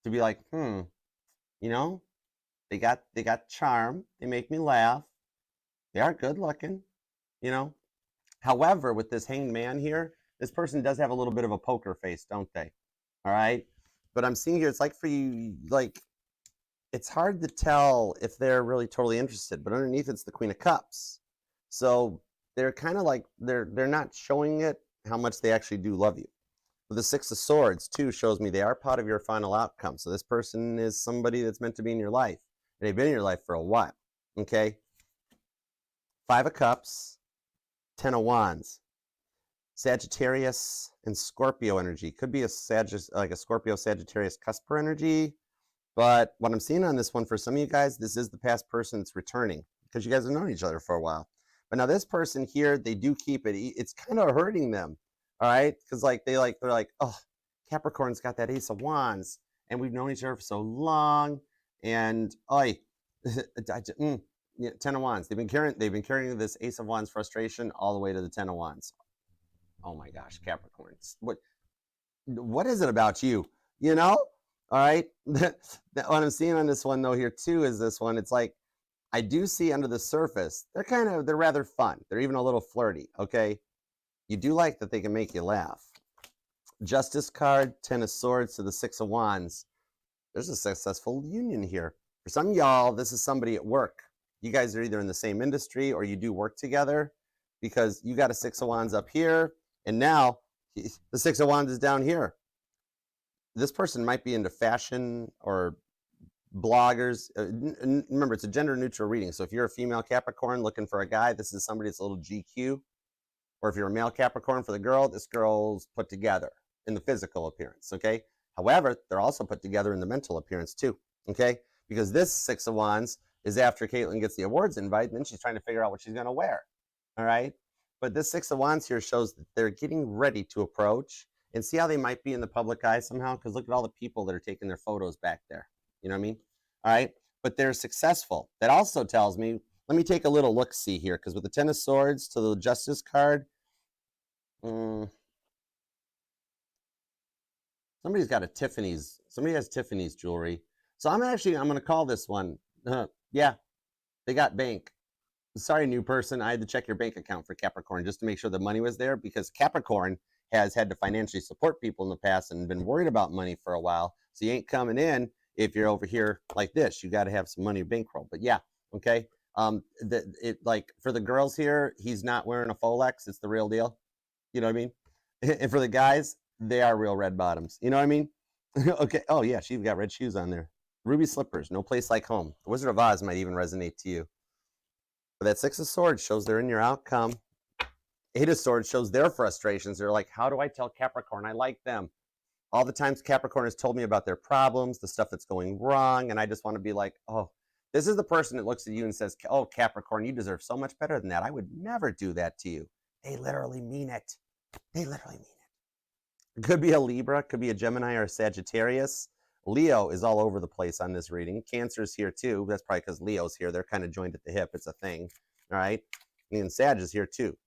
to be like, you know, they got charm. They make me laugh. They are good looking, you know. However, with this Hanged Man here, this person does have a little bit of a poker face, don't they? All right. But I'm seeing here, it's like for you, like, it's hard to tell if they're really totally interested, but underneath it's the Queen of Cups. So they're kind of like, they're not showing it how much they actually do love you. But the Six of Swords too shows me they are part of your final outcome. So this person is somebody that's meant to be in your life. And they've been in your life for a while. Okay. 5 of Cups, 10 of Wands. Sagittarius and Scorpio energy. Could be a Scorpio Sagittarius cusper energy. But what I'm seeing on this one, for some of you guys, this is the past person that's returning because you guys have known each other for a while. But now this person here, they do keep it. It's kind of hurting them, all right? Because they're like, oh, Capricorn's got that Ace of Wands, and we've known each other for so long. And 10 of Wands. They've been carrying this Ace of Wands frustration all the way to the 10 of Wands. Oh my gosh, Capricorns. What is it about you? You know? All right. What I'm seeing on this one though here too is this one. It's like, I do see under the surface, they're rather fun. They're even a little flirty. Okay. You do like that they can make you laugh. Justice card, 10 of Swords to the 6 of Wands. There's a successful union here. For some of y'all, this is somebody at work. You guys are either in the same industry or you do work together because you got a 6 of Wands up here. And now the 6 of Wands is down here. This person might be into fashion or bloggers. Remember, it's a gender neutral reading. So if you're a female Capricorn looking for a guy, this is somebody that's a little GQ. Or if you're a male Capricorn for the girl, this girl's put together in the physical appearance, okay? However, they're also put together in the mental appearance too, okay? Because this 6 of Wands is after Caitlin gets the awards invite, and then she's trying to figure out what she's gonna wear, all right? But this 6 of Wands here shows that they're getting ready to approach. And see how they might be in the public eye somehow? Because look at all the people that are taking their photos back there. You know what I mean? All right. But they're successful. That also tells me, let me take a little look-see here. Because with the 10 of Swords to the Justice card, Mm, somebody's got a Tiffany's. Somebody has Tiffany's jewelry. So I'm going to call this one. Yeah, they got bank. Sorry, new person. I had to check your bank account for Capricorn just to make sure the money was there, because Capricorn has had to financially support people in the past and been worried about money for a while. So you ain't coming in if you're over here like this. You got to have some money bankroll. But yeah, okay. Like for the girls here, he's not wearing a Folex. It's the real deal. You know what I mean? And for the guys, they are real red bottoms. You know what I mean? Okay. Oh yeah, she's got red shoes on there. Ruby slippers. No place like home. The Wizard of Oz might even resonate to you. But that Six of Swords shows they're in your outcome. Eight of Swords shows their frustrations. They're like, how do I tell Capricorn I like them? All the times Capricorn has told me about their problems, the stuff that's going wrong, and I just want to be like, oh, this is the person that looks at you and says, oh, Capricorn, you deserve so much better than that. I would never do that to you. They literally mean it. They literally mean it. It could be a Libra, could be a Gemini or a Sagittarius. Leo is all over the place on this reading. Cancer's here too. That's probably because Leo's here. They're kind of joined at the hip. It's a thing. All right. And Sag is here too.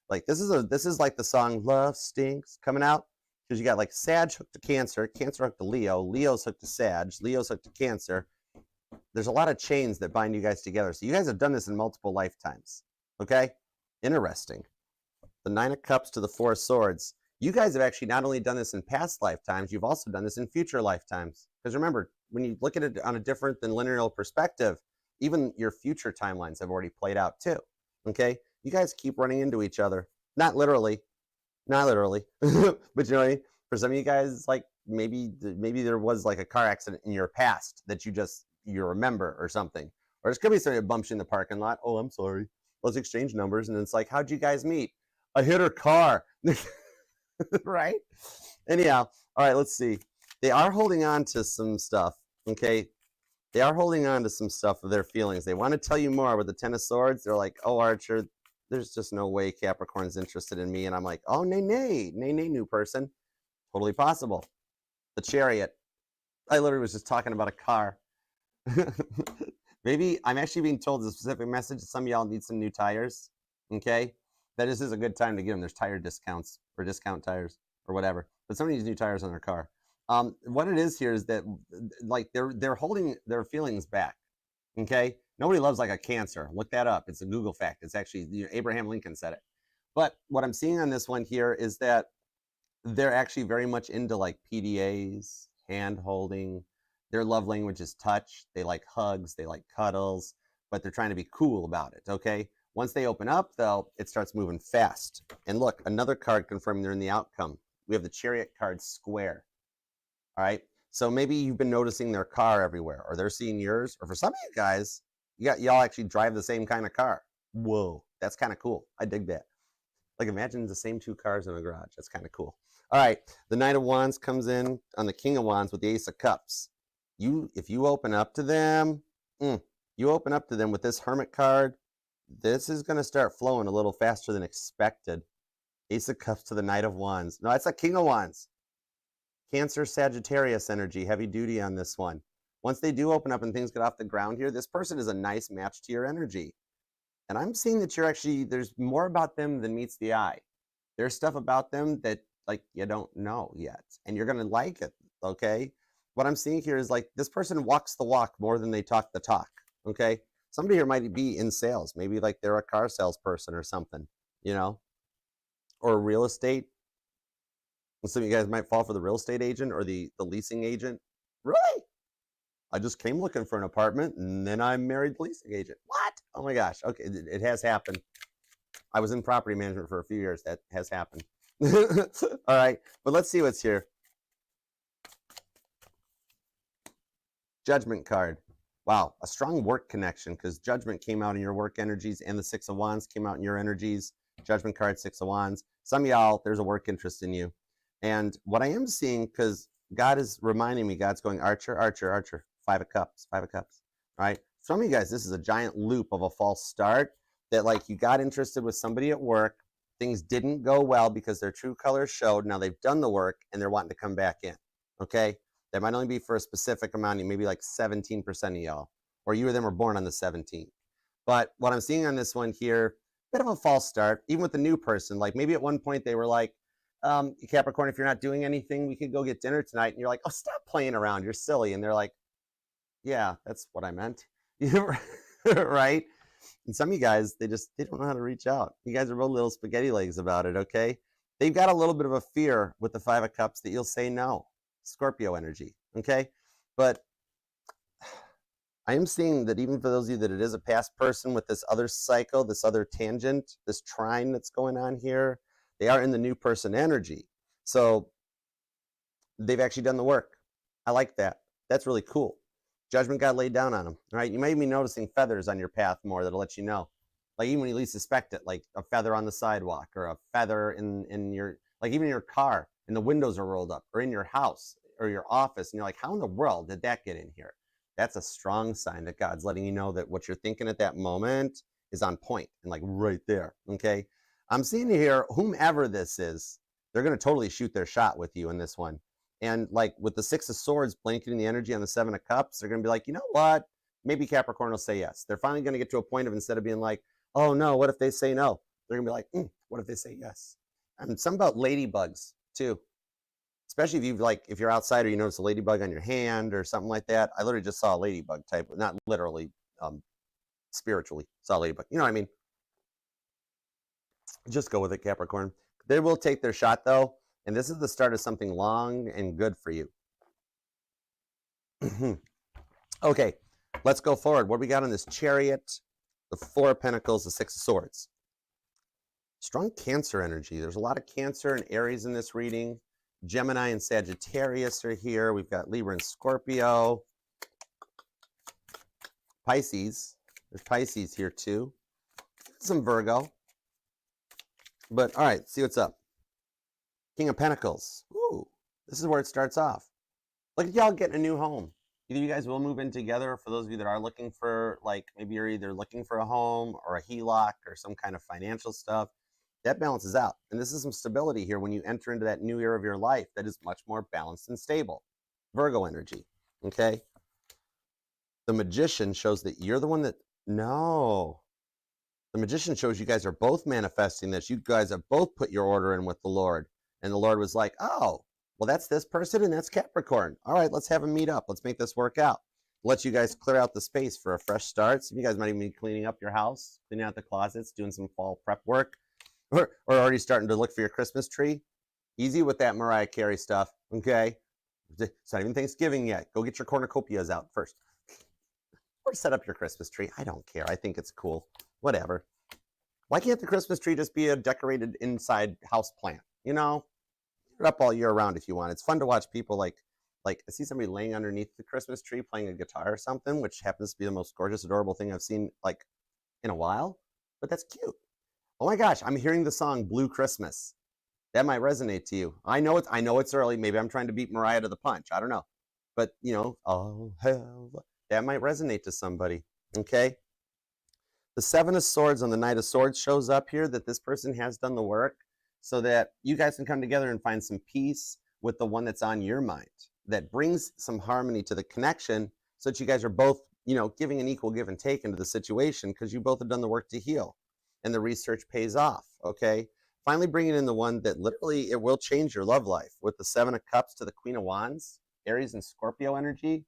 Like this is like the song Love Stinks coming out, because you got like Sag hooked to Cancer, Cancer hooked to Leo, Leo's hooked to Sag, Leo's hooked to Cancer. There's a lot of chains that bind you guys together. So you guys have done this in multiple lifetimes. Okay? Interesting. The Nine of Cups to the Four of Swords. You guys have actually not only done this in past lifetimes, you've also done this in future lifetimes. Because remember, when you look at it on a different than linear perspective, even your future timelines have already played out too. Okay? You guys keep running into each other. Not literally, but you know what I mean? For some of you guys, like maybe there was like a car accident in your past that you remember or something. Or it's gonna be somebody that bumps you in the parking lot. Oh, I'm sorry. Let's exchange numbers. And it's like, how'd you guys meet? I hit her car. Right? Anyhow, all right, let's see. They are holding on to some stuff. Okay. They are holding on to some stuff of their feelings. They want to tell you more with the Ten of Swords. They're like, oh, Archer, there's just no way Capricorn's interested in me. And I'm like, oh, nay, new person. Totally possible. The Chariot. I literally was just talking about a car. Maybe I'm actually being told a specific message. Some of y'all need some new tires. Okay. That this is a good time to get them. There's tire discounts or discount tires or whatever. But somebody needs new tires on their car. What it is here is that like they're holding their feelings back. Okay. Nobody loves like a Cancer. Look that up. It's a Google fact. It's actually, Abraham Lincoln said it. But what I'm seeing on this one here is that they're actually very much into like PDAs, hand holding. Their love language is touch. They like hugs. They like cuddles, but they're trying to be cool about it. Okay. Once they open up, though, it starts moving fast. And look, another card confirming they're in the outcome. We have the Chariot card square. All right. So maybe you've been noticing their car everywhere, or they're seeing yours, or for some of you guys, y'all actually drive the same kind of car. Whoa, that's kind of cool. I dig that. Like imagine the same two cars in a garage. That's kind of cool. All right. The Knight of Wands comes in on the King of Wands with the Ace of Cups. If you open up to them, you open up to them with this Hermit card, this is going to start flowing a little faster than expected. Ace of Cups to the Knight of Wands. No, it's a King of Wands. Cancer, Sagittarius energy, heavy duty on this one. Once they do open up and things get off the ground here, this person is a nice match to your energy. And I'm seeing that there's more about them than meets the eye. There's stuff about them that like you don't know yet. And you're going to like it, okay? What I'm seeing here is like this person walks the walk more than they talk the talk, okay? Somebody here might be in sales. Maybe like they're a car salesperson or something, you know, or real estate. And some of you guys might fall for the real estate agent or the leasing agent. Really? I just came looking for an apartment and then I married the leasing agent. What? Oh my gosh. Okay, it has happened. I was in property management for a few years. That has happened. All right, but let's see what's here. Judgment card. Wow, a strong work connection because Judgment came out in your work energies and the Six of Wands came out in your energies. Judgment card, Six of Wands. Some of y'all, there's a work interest in you. And what I am seeing, because God is reminding me, God's going, Archer, Archer, Archer. Five of Cups, Five of Cups. All right. Some of you guys, this is a giant loop of a false start that like you got interested with somebody at work. Things didn't go well because their true colors showed. Now they've done the work and they're wanting to come back in. Okay. That might only be for a specific amount, maybe like 17% of y'all, or you or them were born on the 17th. But what I'm seeing on this one here, bit of a false start, even with the new person. Like maybe at one point they were like, Capricorn, if you're not doing anything, we could go get dinner tonight. And you're like, oh, stop playing around. You're silly. And they're like, yeah, that's what I meant. Right? And some of you guys, they don't know how to reach out. You guys are both little spaghetti legs about it, okay? They've got a little bit of a fear with the Five of Cups that you'll say no. Scorpio energy, okay? But I am seeing that even for those of you that it is a past person with this other cycle, this other tangent, this trine that's going on here, they are in the new person energy. So they've actually done the work. I like that. That's really cool. Judgment got laid down on them, right? You may be noticing feathers on your path more that'll let you know. Like even when you least suspect it, like a feather on the sidewalk or a feather in your, like even in your car and the windows are rolled up, or in your house or your office. And you're like, how in the world did that get in here? That's a strong sign that God's letting you know that what you're thinking at that moment is on point and like right there, okay? I'm seeing here, whomever this is, they're going to totally shoot their shot with you in this one. And like with the Six of Swords blanketing the energy on the Seven of Cups, they're going to be like, you know what? Maybe Capricorn will say yes. They're finally going to get to a point of, instead of being like, oh no, what if they say no? They're going to be like, what if they say yes? And something about ladybugs too. Especially if if you're outside or you notice a ladybug on your hand or something like that. I literally just saw a ladybug type, not literally, spiritually saw a ladybug. You know what I mean? Just go with it, Capricorn. They will take their shot though. And this is the start of something long and good for you. Okay, let's go forward. What do we got on this Chariot? The Four of Pentacles, the Six of Swords. Strong Cancer energy. There's a lot of Cancer and Aries in this reading. Gemini and Sagittarius are here. We've got Libra and Scorpio. Pisces. There's Pisces here too. Some Virgo. But all right, see what's up. King of Pentacles. Ooh, this is where it starts off. Look at y'all getting a new home. Either you guys will move in together. For those of you that are looking for, like, maybe you're either looking for a home or a HELOC or some kind of financial stuff, that balances out. And this is some stability here when you enter into that new era of your life that is much more balanced and stable. Virgo energy, okay? The Magician shows that you're the one that, no. The Magician shows you guys are both manifesting this. You guys have both put your order in with the Lord. And the Lord was like, oh, well, that's this person and that's Capricorn. All right, let's have them meet up. Let's make this work out. Let you guys clear out the space for a fresh start. Some of you guys might even be cleaning up your house, cleaning out the closets, doing some fall prep work, or already starting to look for your Christmas tree. Easy with that Mariah Carey stuff, okay? It's not even Thanksgiving yet. Go get your cornucopias out first. Or set up your Christmas tree. I don't care. I think it's cool. Whatever. Why can't the Christmas tree just be a decorated inside house plant? You know? Put it up all year round if you want. It's fun to watch people like I see somebody laying underneath the Christmas tree playing a guitar or something, which happens to be the most gorgeous, adorable thing I've seen like in a while. But that's cute. Oh my gosh, I'm hearing the song Blue Christmas. That might resonate to you. I know it's early. Maybe I'm trying to beat Mariah to the punch. I don't know. But you know, oh hell, that might resonate to somebody. Okay. The Seven of Swords on the Knight of Swords shows up here, that this person has done the work, so that you guys can come together and find some peace with the one that's on your mind, that brings some harmony to the connection, so that you guys are both, you know, giving an equal give and take into the situation, because you both have done the work to heal and the research pays off. Okay. Finally bringing in the one that literally it will change your love life, with the Seven of Cups to the Queen of Wands, Aries and Scorpio energy.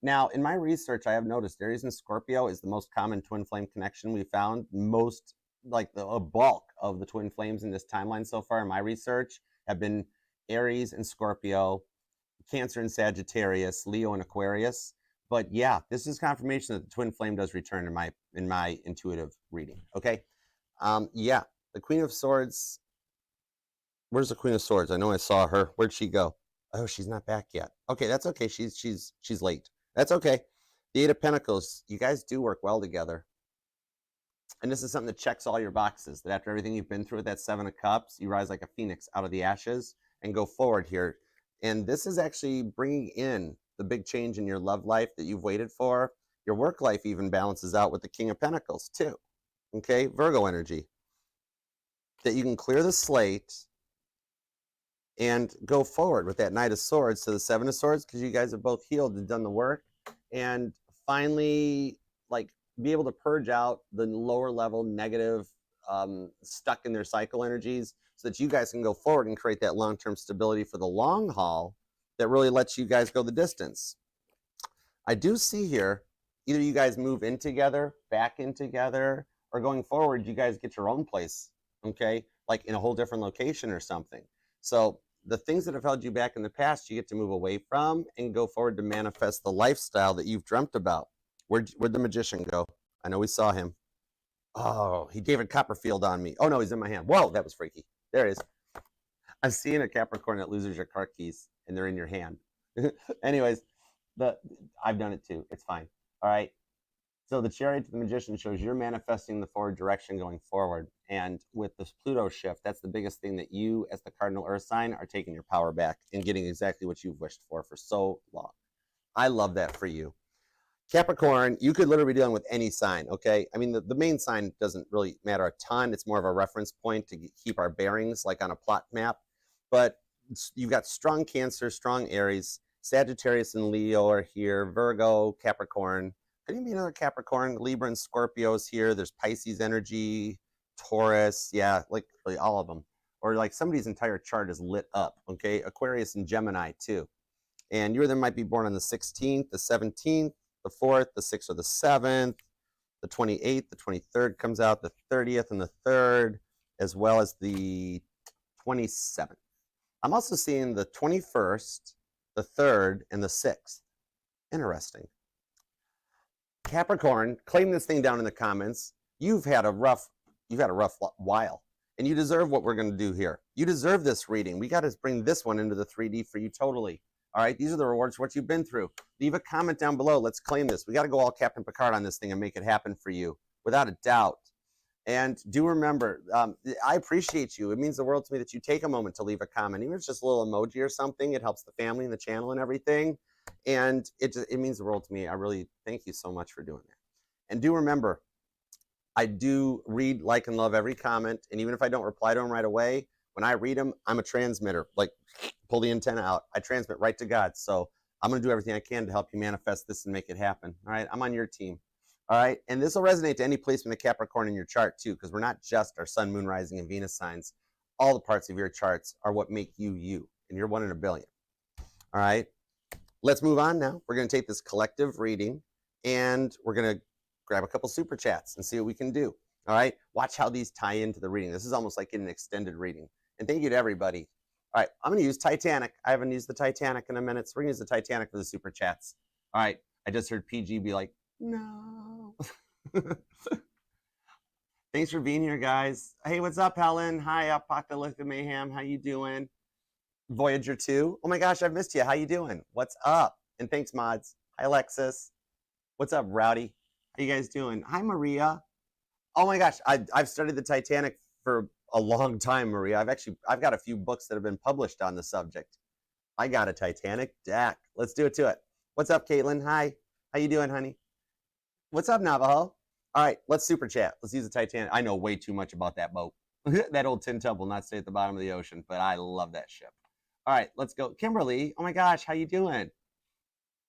Now, in my research, I have noticed Aries and Scorpio is the most common twin flame connection we found. Most, like a bulk of the twin flames in this timeline so far in my research have been Aries and Scorpio, Cancer and Sagittarius, Leo and Aquarius. But yeah, this is confirmation that the twin flame does return in my intuitive reading. Okay. Yeah, the Queen of Swords. Where's the Queen of Swords? I know I saw her. Where'd she go? Oh, she's not back yet. Okay, that's okay. She's late. That's okay. The Eight of Pentacles. You guys do work well together. And this is something that checks all your boxes, that after everything you've been through with that Seven of Cups, you rise like a phoenix out of the ashes and go forward here. And this is actually bringing in the big change in your love life that you've waited for. Your work life even balances out with the King of Pentacles too. Okay, Virgo energy. That you can clear the slate and go forward with that Knight of Swords to the Seven of Swords, because you guys have both healed and done the work, and finally like be able to purge out the lower level negative stuck in their cycle energies, so that you guys can go forward and create that long-term stability for the long haul that really lets you guys go the distance. I do see here, either you guys move in together, back in together, or going forward, you guys get your own place, okay? Like in a whole different location or something. So the things that have held you back in the past, you get to move away from and go forward to manifest the lifestyle that you've dreamt about. Where'd the magician go? I know we saw him. Oh, he David Copperfield on me. Oh no, he's in my hand. Whoa, that was freaky. There it is. I'm seeing a Capricorn that loses your car keys and they're in your hand. Anyways, I've done it too. It's fine. All right. So the Chariot to the Magician shows you're manifesting the forward direction going forward. And with this Pluto shift, that's the biggest thing, that you, as the cardinal earth sign, are taking your power back and getting exactly what you've wished for so long. I love that for you. Capricorn, you could literally be dealing with any sign, okay? I mean, the main sign doesn't really matter a ton. It's more of a reference point to keep our bearings, like on a plot map. But you've got strong Cancer, strong Aries, Sagittarius and Leo are here, Virgo, Capricorn. Could even be another Capricorn, Libra and Scorpio's here. There's Pisces energy, Taurus, yeah, like really all of them. Or like somebody's entire chart is lit up, okay? Aquarius and Gemini too. And you or them might be born on the 16th, the 17th, the 4th, the 6th, or the 7th, the 28th, the 23rd comes out, the 30th and the 3rd, as well as the 27th. I'm also seeing the 21st, the 3rd, and the 6th. Interesting. Capricorn, claim this thing down in the comments. You've had a rough while, and you deserve what we're going to do here. You deserve this reading. We got to bring this one into the 3D for you totally. All right, these are the rewards for what you've been through. Leave a comment down below. Let's claim this. We got to go all Captain Picard on this thing and make it happen for you, without a doubt. And do remember, I appreciate you. It means the world to me that you take a moment to leave a comment. Even if it's just a little emoji or something, it helps the family and the channel and everything. And it means the world to me. I really thank you so much for doing that. And do remember, I do read, like, and love every comment. And even if I don't reply to them right away, when I read them, I'm a transmitter. Like, pull the antenna out. I transmit right to God. So I'm going to do everything I can to help you manifest this and make it happen. All right? I'm on your team. All right? And this will resonate to any placement of Capricorn in your chart, too, because we're not just our sun, moon, rising, and Venus signs. All the parts of your charts are what make you, you. And you're 1 in a billion. All right? Let's move on now. We're going to take this collective reading, and we're going to grab a couple super chats and see what we can do. All right? Watch how these tie into the reading. This is almost like getting an extended reading. And thank you to everybody. All right, I'm going to use Titanic. I haven't used the Titanic in a minute, so we're going to use the Titanic for the super chats. All right, I just heard PG be like, no. Thanks for being here, guys. Hey, what's up, Helen? Hi, Apocalyptic Mayhem. How you doing? Voyager 2. Oh my gosh, I've missed you. How you doing? What's up? And thanks, mods. Hi, Alexis. What's up, Rowdy? How you guys doing? Hi, Maria. Oh my gosh, I've studied the Titanic for a long time, Maria. I've got a few books that have been published on the subject. I got a Titanic deck. Let's do it to it. What's up, Caitlin? Hi. How you doing, honey? What's up, Navajo? All right, let's super chat. Let's use the Titanic. I know way too much about that boat. That old tin tub will not stay at the bottom of the ocean, but I love that ship. All right, let's go. Kimberly, oh my gosh, how you doing?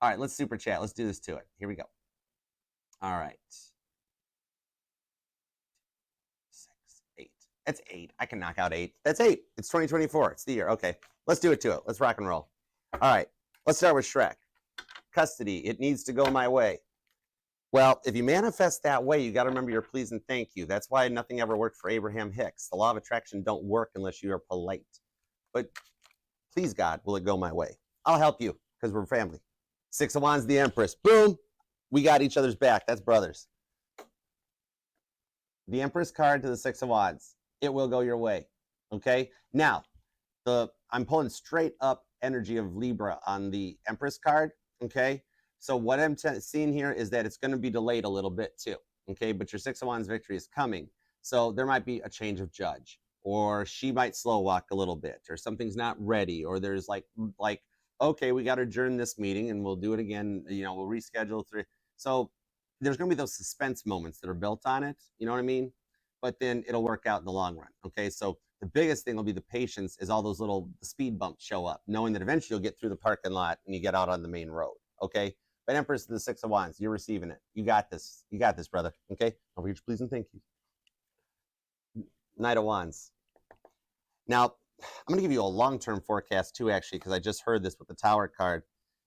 All right, let's super chat. Let's do this to it. Here we go. All right. 6, 8. That's 8. I can knock out 8. That's 8. It's 2024. It's the year. Okay, let's do it to it. Let's rock and roll. All right, let's start with Shrek. Custody. It needs to go my way. Well, if you manifest that way, you got to remember your please and thank you. That's why nothing ever worked for Abraham Hicks. The law of attraction don't work unless you are polite. But please, God, will it go my way? I'll help you because we're family. 6 of Wands, the Empress. Boom. We got each other's back. That's brothers. The Empress card to the 6 of Wands. It will go your way. Okay? Now, I'm pulling straight up energy of Libra on the Empress card. Okay? So what I'm seeing here is that it's going to be delayed a little bit too. Okay? But your 6 of Wands victory is coming. So there might be a change of judge. Or she might slow walk a little bit. Or something's not ready. Or there's like okay, we got to adjourn this meeting and we'll do it again. You know, we'll reschedule 3. So there's going to be those suspense moments that are built on it. You know what I mean? But then it'll work out in the long run. Okay, so the biggest thing will be the patience as all those little speed bumps show up, knowing that eventually you'll get through the parking lot and you get out on the main road. Okay, but Empress to the 6 of Wands, you're receiving it. You got this. You got this, brother. Okay, don't forget your please and thank you. Knight of Wands. Now, I'm going to give you a long-term forecast too, actually, because I just heard this with the Tower card.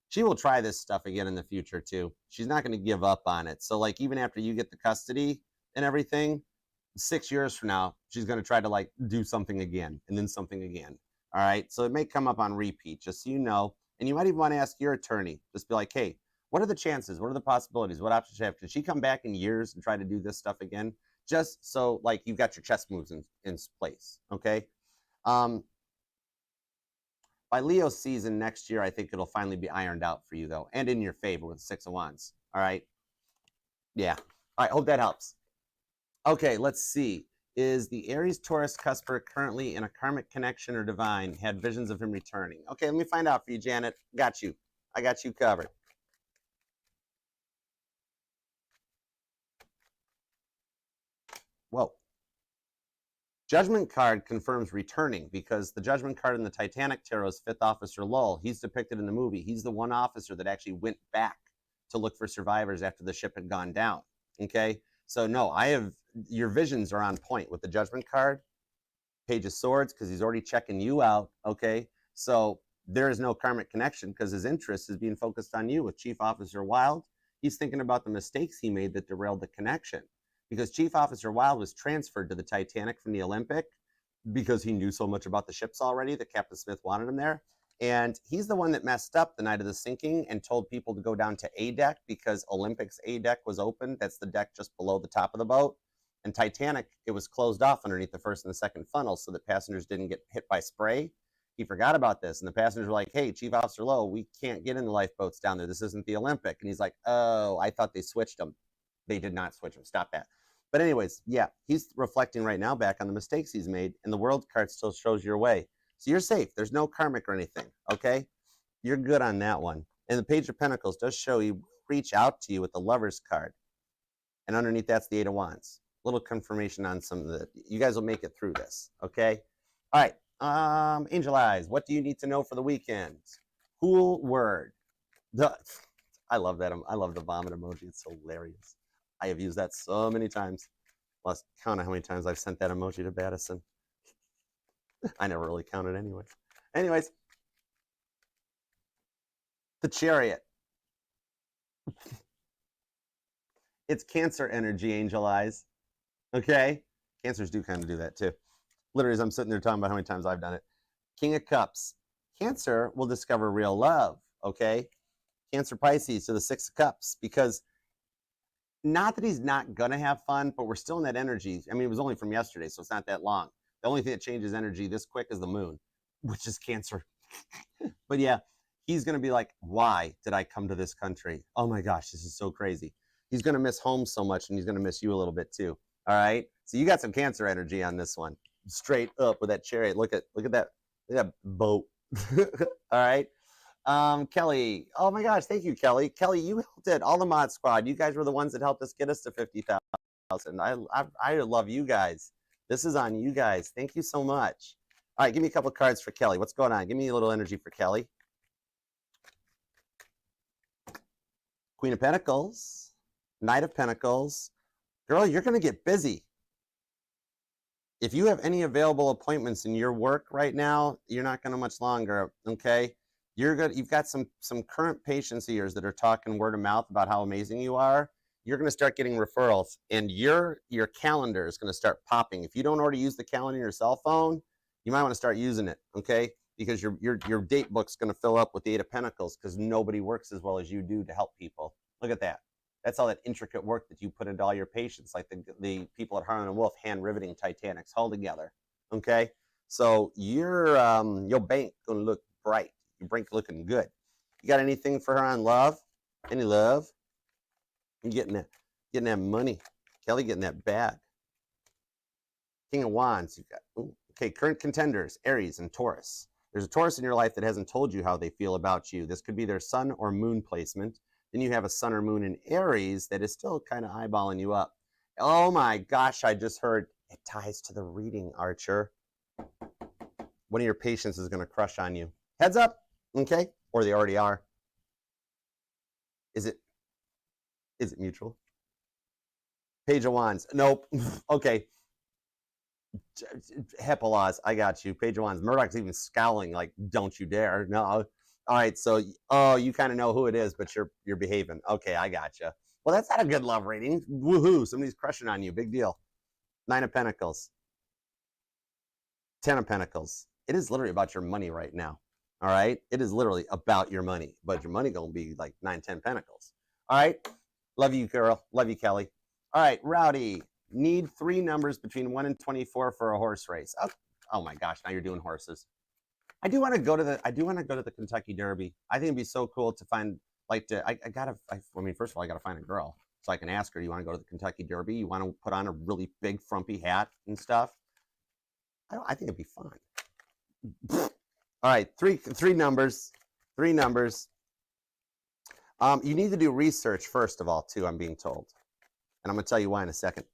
She will try this stuff again in the future too. She's not going to give up on it. So like even after you get the custody and everything, 6 years from now, she's going to try to like do something again and then something again. All right. So it may come up on repeat, just so you know. And you might even want to ask your attorney, just be like, hey, what are the chances? What are the possibilities? What options you have? Can she come back in years and try to do this stuff again? Just so like you've got your chess moves in place. Okay. By Leo season next year, I think it'll finally be ironed out for you, though, and in your favor with 6 of Wands. All right? Yeah. All right, hope that helps. Okay, let's see. Is the Aries Taurus cusper currently in a karmic connection or divine? Had visions of him returning. Okay, let me find out for you, Janet. Got you. I got you covered. Whoa. Judgment card confirms returning because the Judgment card in the Titanic Tarot is 5th Officer Lull. He's depicted in the movie. He's the one officer that actually went back to look for survivors after the ship had gone down. Okay? So no, your visions are on point with the Judgment card, Page of Swords, because he's already checking you out. Okay? So there is no karmic connection because his interest is being focused on you with Chief Officer Wilde. He's thinking about the mistakes he made that derailed the connection. Because Chief Officer Wilde was transferred to the Titanic from the Olympic because he knew so much about the ships already that Captain Smith wanted him there. And he's the one that messed up the night of the sinking and told people to go down to A deck because Olympic's A deck was open. That's the deck just below the top of the boat. And Titanic, it was closed off underneath the first and the second funnel so that passengers didn't get hit by spray. He forgot about this. And the passengers were like, hey, Chief Officer Lowe, we can't get in the lifeboats down there. This isn't the Olympic. And he's like, oh, I thought they switched them. They did not switch them. Stop that. But anyways, yeah, he's reflecting right now back on the mistakes he's made, and the World card still shows your way. So you're safe. There's no karmic or anything, okay? You're good on that one. And the Page of Pentacles does show he will reach out to you with the Lover's card. And underneath that's the 8 of Wands. Little confirmation on some of the, you guys will make it through this, okay? All right, Angel Eyes, what do you need to know for the weekend? Cool word. I love that. I love the vomit emoji. It's so hilarious. I have used that so many times. Lost count of how many times I've sent that emoji to Baddison. I never really counted anyway. Anyways, the Chariot. It's Cancer energy, Angel Eyes. Okay? Cancers do kind of do that too. Literally, as I'm sitting there talking about how many times I've done it. King of Cups. Cancer will discover real love. Okay? Cancer Pisces to the 6 of Cups, because not that he's not going to have fun, but we're still in that energy. I mean, it was only from yesterday, so it's not that long. The only thing that changes energy this quick is the moon, which is Cancer. But yeah, he's going to be like, why did I come to this country? Oh my gosh, this is so crazy. He's going to miss home so much, and he's going to miss you a little bit too. All right? So you got some Cancer energy on this one. Straight up with that Chariot. Look at that boat. All right? Kelly, oh my gosh, thank you, Kelly. Kelly, you helped it. All the mod squad, you guys were the ones that helped us get us to 50,000. I love you guys. This is on you guys. Thank you so much. All right, give me a couple of cards for Kelly. What's going on? Give me a little energy for Kelly. Queen of Pentacles, Knight of Pentacles. Girl, you're going to get busy. If you have any available appointments in your work right now, you're not going to much longer, okay? You're good. You've got some current patients of yours that are talking word of mouth about how amazing you are. You're going to start getting referrals, and your calendar is going to start popping. If you don't already use the calendar on your cell phone, you might want to start using it, okay? Because your date book's going to fill up with the 8 of Pentacles because nobody works as well as you do to help people. Look at that. That's all that intricate work that you put into all your patients, like the people at Harlan and Wolff hand riveting Titanic's hull together, okay? So your bank going to look bright. Your bank looking good. You got anything for her on love? Any love? You getting that money. Kelly getting that bag. King of Wands. You got, ooh, okay, current contenders, Aries and Taurus. There's a Taurus in your life that hasn't told you how they feel about you. This could be their sun or moon placement. Then you have a sun or moon in Aries that is still kind of eyeballing you up. Oh my gosh, I just heard it ties to the reading, Archer. One of your patients is going to crush on you. Heads up, okay? Or they already are. Is it mutual? Page of Wands. Nope. Okay. HIPAA laws. I got you. Page of Wands. Murdoch's even scowling like, don't you dare. No. All right. So, oh, you kind of know who it is, but you're behaving. Okay, I got you. Well, that's not a good love rating. Woohoo. Somebody's crushing on you. Big deal. 9 of Pentacles. 10 of Pentacles. It is literally about your money right now. All right. It is literally about your money, but your money going to be like 9, 10 Pentacles. All right. Love you, Carol. Love you, Kelly. All right. Rowdy. Need 3 numbers between 1 and 24 for a horse race. Oh my gosh. Now you're doing horses. I do want to go to the Kentucky Derby. I think it'd be so cool to find, like, I mean, first of all, I got to find a girl so I can ask her, you want to go to the Kentucky Derby? You want to put on a really big frumpy hat and stuff? I think it'd be fun. All right, three numbers. You need to do research first of all, too, I'm being told. And I'm going to tell you why in a second.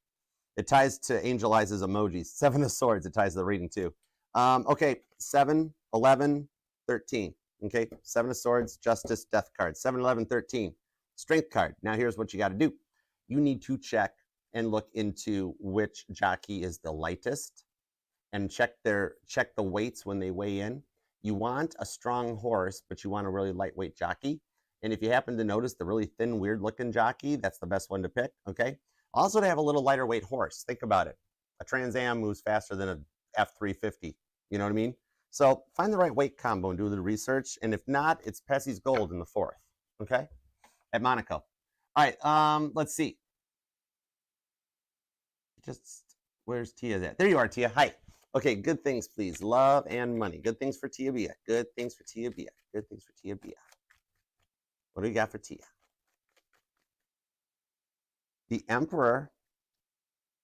It ties to Angel Eyes' emojis. 7 of Swords, it ties to the reading, too. Okay, 7, 11, 13. Okay, 7 of Swords, Justice, Death card. 7, 11, 13. Strength card. Now, here's what you got to do. You need to check and look into which jockey is the lightest and check the weights when they weigh in. You want a strong horse, but you want a really lightweight jockey. And if you happen to notice the really thin, weird-looking jockey, that's the best one to pick, okay? Also to have a little lighter weight horse. Think about it. A Trans Am moves faster than a F350. You know what I mean? So find the right weight combo and do the research. And if not, it's Pessy's Gold in the 4th, okay? At Monaco. All right, let's see. Where's Tia at? There you are, Tia. Hi. Okay, good things, please. Love and money. Good things for Tia Bia. Good things for Tia Bia. Good things for Tia Bia. What do we got for Tia? The Emperor.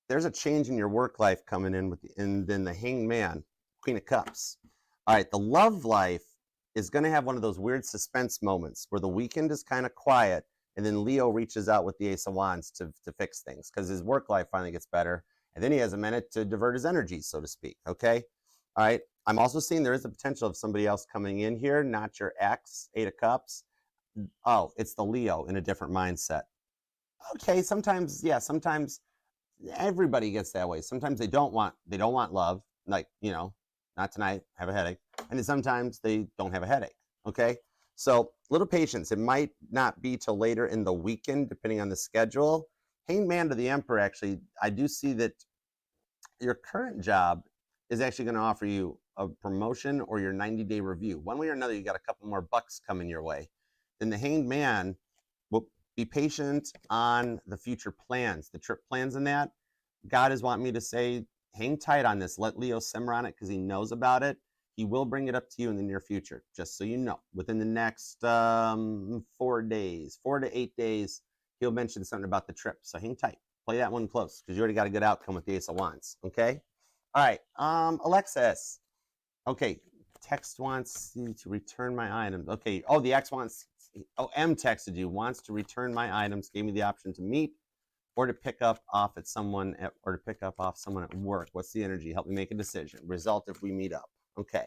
There's a change in your work life coming in and then the Hanged Man, Queen of Cups. All right, the love life is going to have one of those weird suspense moments where the weekend is kind of quiet and then Leo reaches out with the Ace of Wands to fix things because his work life finally gets better. And then he has a minute to divert his energy, so to speak, okay? All right, I'm also seeing there is a potential of somebody else coming in here, not your ex, 8 of Cups. Oh, it's the Leo in a different mindset. Okay, sometimes, yeah, sometimes everybody gets that way. Sometimes they don't want love, like, you know, not tonight, have a headache. And then sometimes they don't have a headache, okay? So little patience. It might not be till later in the weekend, depending on the schedule. Hanged Man to the Emperor, actually, I do see that your current job is actually going to offer you a promotion or your 90-day review. One way or another, you got a couple more bucks coming your way. Then the Hanged Man will be patient on the future plans, the trip plans and that. God is wanting me to say, hang tight on this. Let Leo simmer on it because he knows about it. He will bring it up to you in the near future, just so you know. Within the next 4 days, 4 to 8 days, he'll mention something about the trip. So hang tight. Play that one close because you already got a good outcome with the Ace of Wands. Okay? All right. Alexis. Okay. Text wants you to return my items. Okay. Oh, the X wants. Oh, M texted you. Wants to return my items. Gave me the option to meet or to pick up off someone at work. What's the energy? Help me make a decision. Result if we meet up. Okay.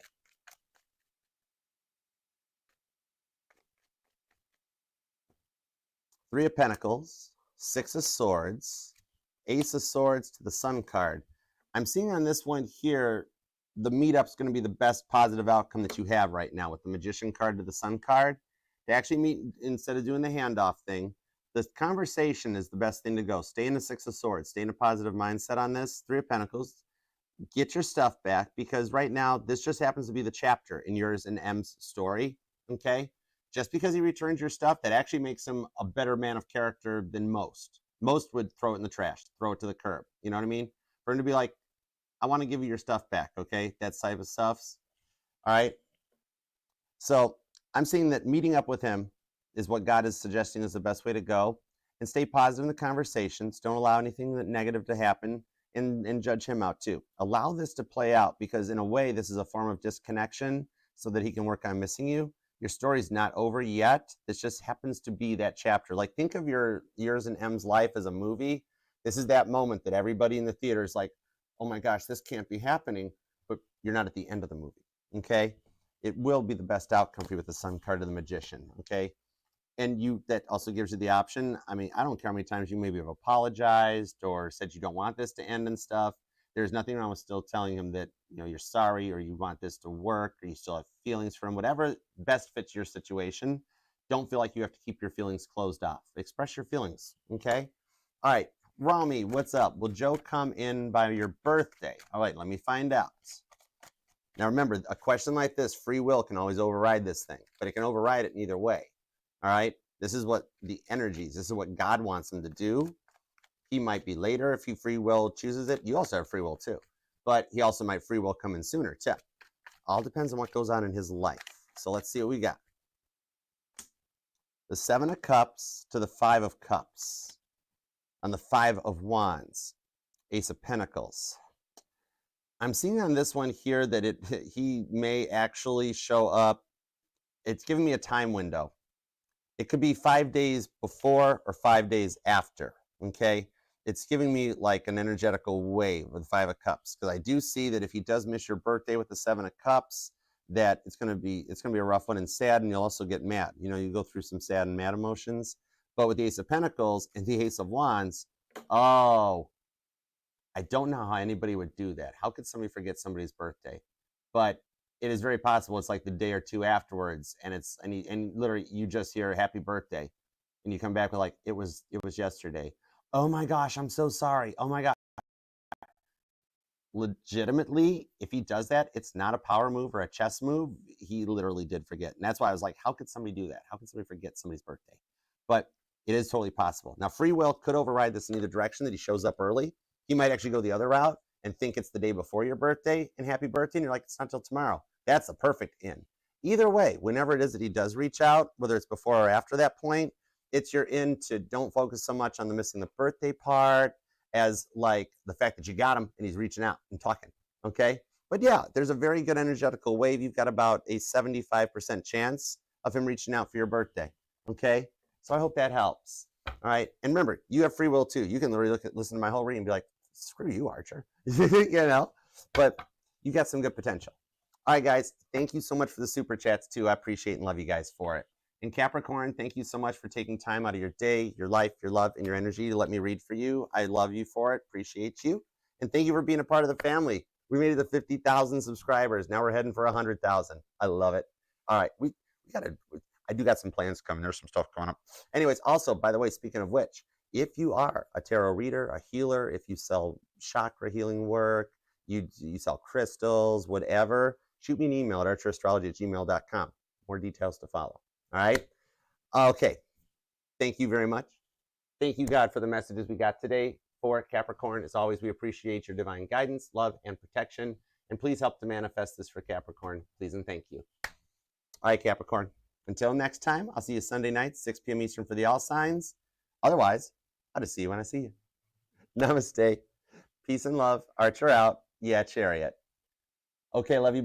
Three of Pentacles, 6 of Swords, Ace of Swords to the Sun card. I'm seeing on this one here, the meetup's going to be the best positive outcome that you have right now with the Magician card to the Sun card. They actually meet instead of doing the handoff thing. The conversation is the best thing to go. Stay in the 6 of Swords. Stay in a positive mindset on this. 3 of Pentacles. Get your stuff back because right now, this just happens to be the chapter in yours and M's story, okay? Just because he returns your stuff, that actually makes him a better man of character than most. Most would throw it in the trash, throw it to the curb. You know what I mean? For him to be like, I want to give you your stuff back, okay? That type of stuffs. All right? So I'm seeing that meeting up with him is what God is suggesting is the best way to go. And stay positive in the conversations. Don't allow anything negative to happen and judge him out too. Allow this to play out because in a way, this is a form of disconnection so that he can work on missing you. Your story's not over yet. This just happens to be that chapter. Like think of yours and M's life as a movie. This is that moment that everybody in the theater is like, oh my gosh, this can't be happening, but you're not at the end of the movie, okay? It will be the best outcome for you with the Sun card of the Magician, okay? And that also gives you the option. I mean, I don't care how many times you maybe have apologized or said you don't want this to end and stuff. there's nothing wrong with still telling him that, you know, you're sorry, or you want this to work, or you still have feelings for him, whatever best fits your situation. Don't feel like you have to keep your feelings closed off. Express your feelings, okay? All right, Rami, what's up? Will Joe come in by your birthday? All right, let me find out. Now remember, a question like this, free will can always override this thing, but it can override it in either way, all right? This is what the energies, this is what God wants him to do. He might be later if he free will chooses it. You also have free will too, but he also might free will come in sooner too. All depends on what goes on in his life. So let's see what we got. The 7 of Cups to the 5 of Cups. On the 5 of Wands, Ace of Pentacles. I'm seeing on this one here that he may actually show up. It's giving me a time window. It could be 5 days before or 5 days after, okay? It's giving me like an energetical wave with the 5 of Cups, because I do see that if he does miss your birthday with the 7 of Cups, that it's gonna be a rough one and sad, and you'll also get mad. You know, you go through some sad and mad emotions. But with the Ace of Pentacles and the Ace of Wands, oh, I don't know how anybody would do that. How could somebody forget somebody's birthday? But it is very possible it's like the day or two afterwards, and and literally you just hear happy birthday, and you come back with like it was yesterday. Oh my gosh, I'm so sorry. Oh my God. Legitimately, if he does that, it's not a power move or a chess move. He literally did forget. And that's why I was like, how could somebody do that? How could somebody forget somebody's birthday? But it is totally possible. Now, free will could override this in either direction, that he shows up early. He might actually go the other route and think it's the day before your birthday and happy birthday, and you're like, it's not till tomorrow. That's a perfect in. Either way, whenever it is that he does reach out, whether it's before or after that point, it's your in to don't focus so much on the missing the birthday part as like the fact that you got him and he's reaching out and talking, okay? But yeah, there's a very good energetical wave. You've got about a 75% chance of him reaching out for your birthday, okay? So I hope that helps, all right? And remember, you have free will too. You can literally listen to my whole reading and be like, screw you, Archer, you know? But you got some good potential. All right, guys, thank you so much for the super chats too. I appreciate and love you guys for it. And Capricorn, thank you so much for taking time out of your day, your life, your love, and your energy to let me read for you. I love you for it. Appreciate you. And thank you for being a part of the family. We made it to 50,000 subscribers. Now we're heading for 100,000. I love it. All right. I do got some plans coming. There's some stuff coming up. Anyways, also, by the way, speaking of which, if you are a tarot reader, a healer, if you sell chakra healing work, you sell crystals, whatever, shoot me an email at archerastrology@gmail.com. More details to follow. All right. Okay. Thank you very much. Thank you, God, for the messages we got today for Capricorn. As always, we appreciate your divine guidance, love, and protection. And please help to manifest this for Capricorn. Please and thank you. All right, Capricorn. Until next time, I'll see you Sunday night, 6 p.m. Eastern for the All Signs. Otherwise, I'll just see you when I see you. Namaste. Peace and love. Archer out. Yeah, Chariot. Okay, love you.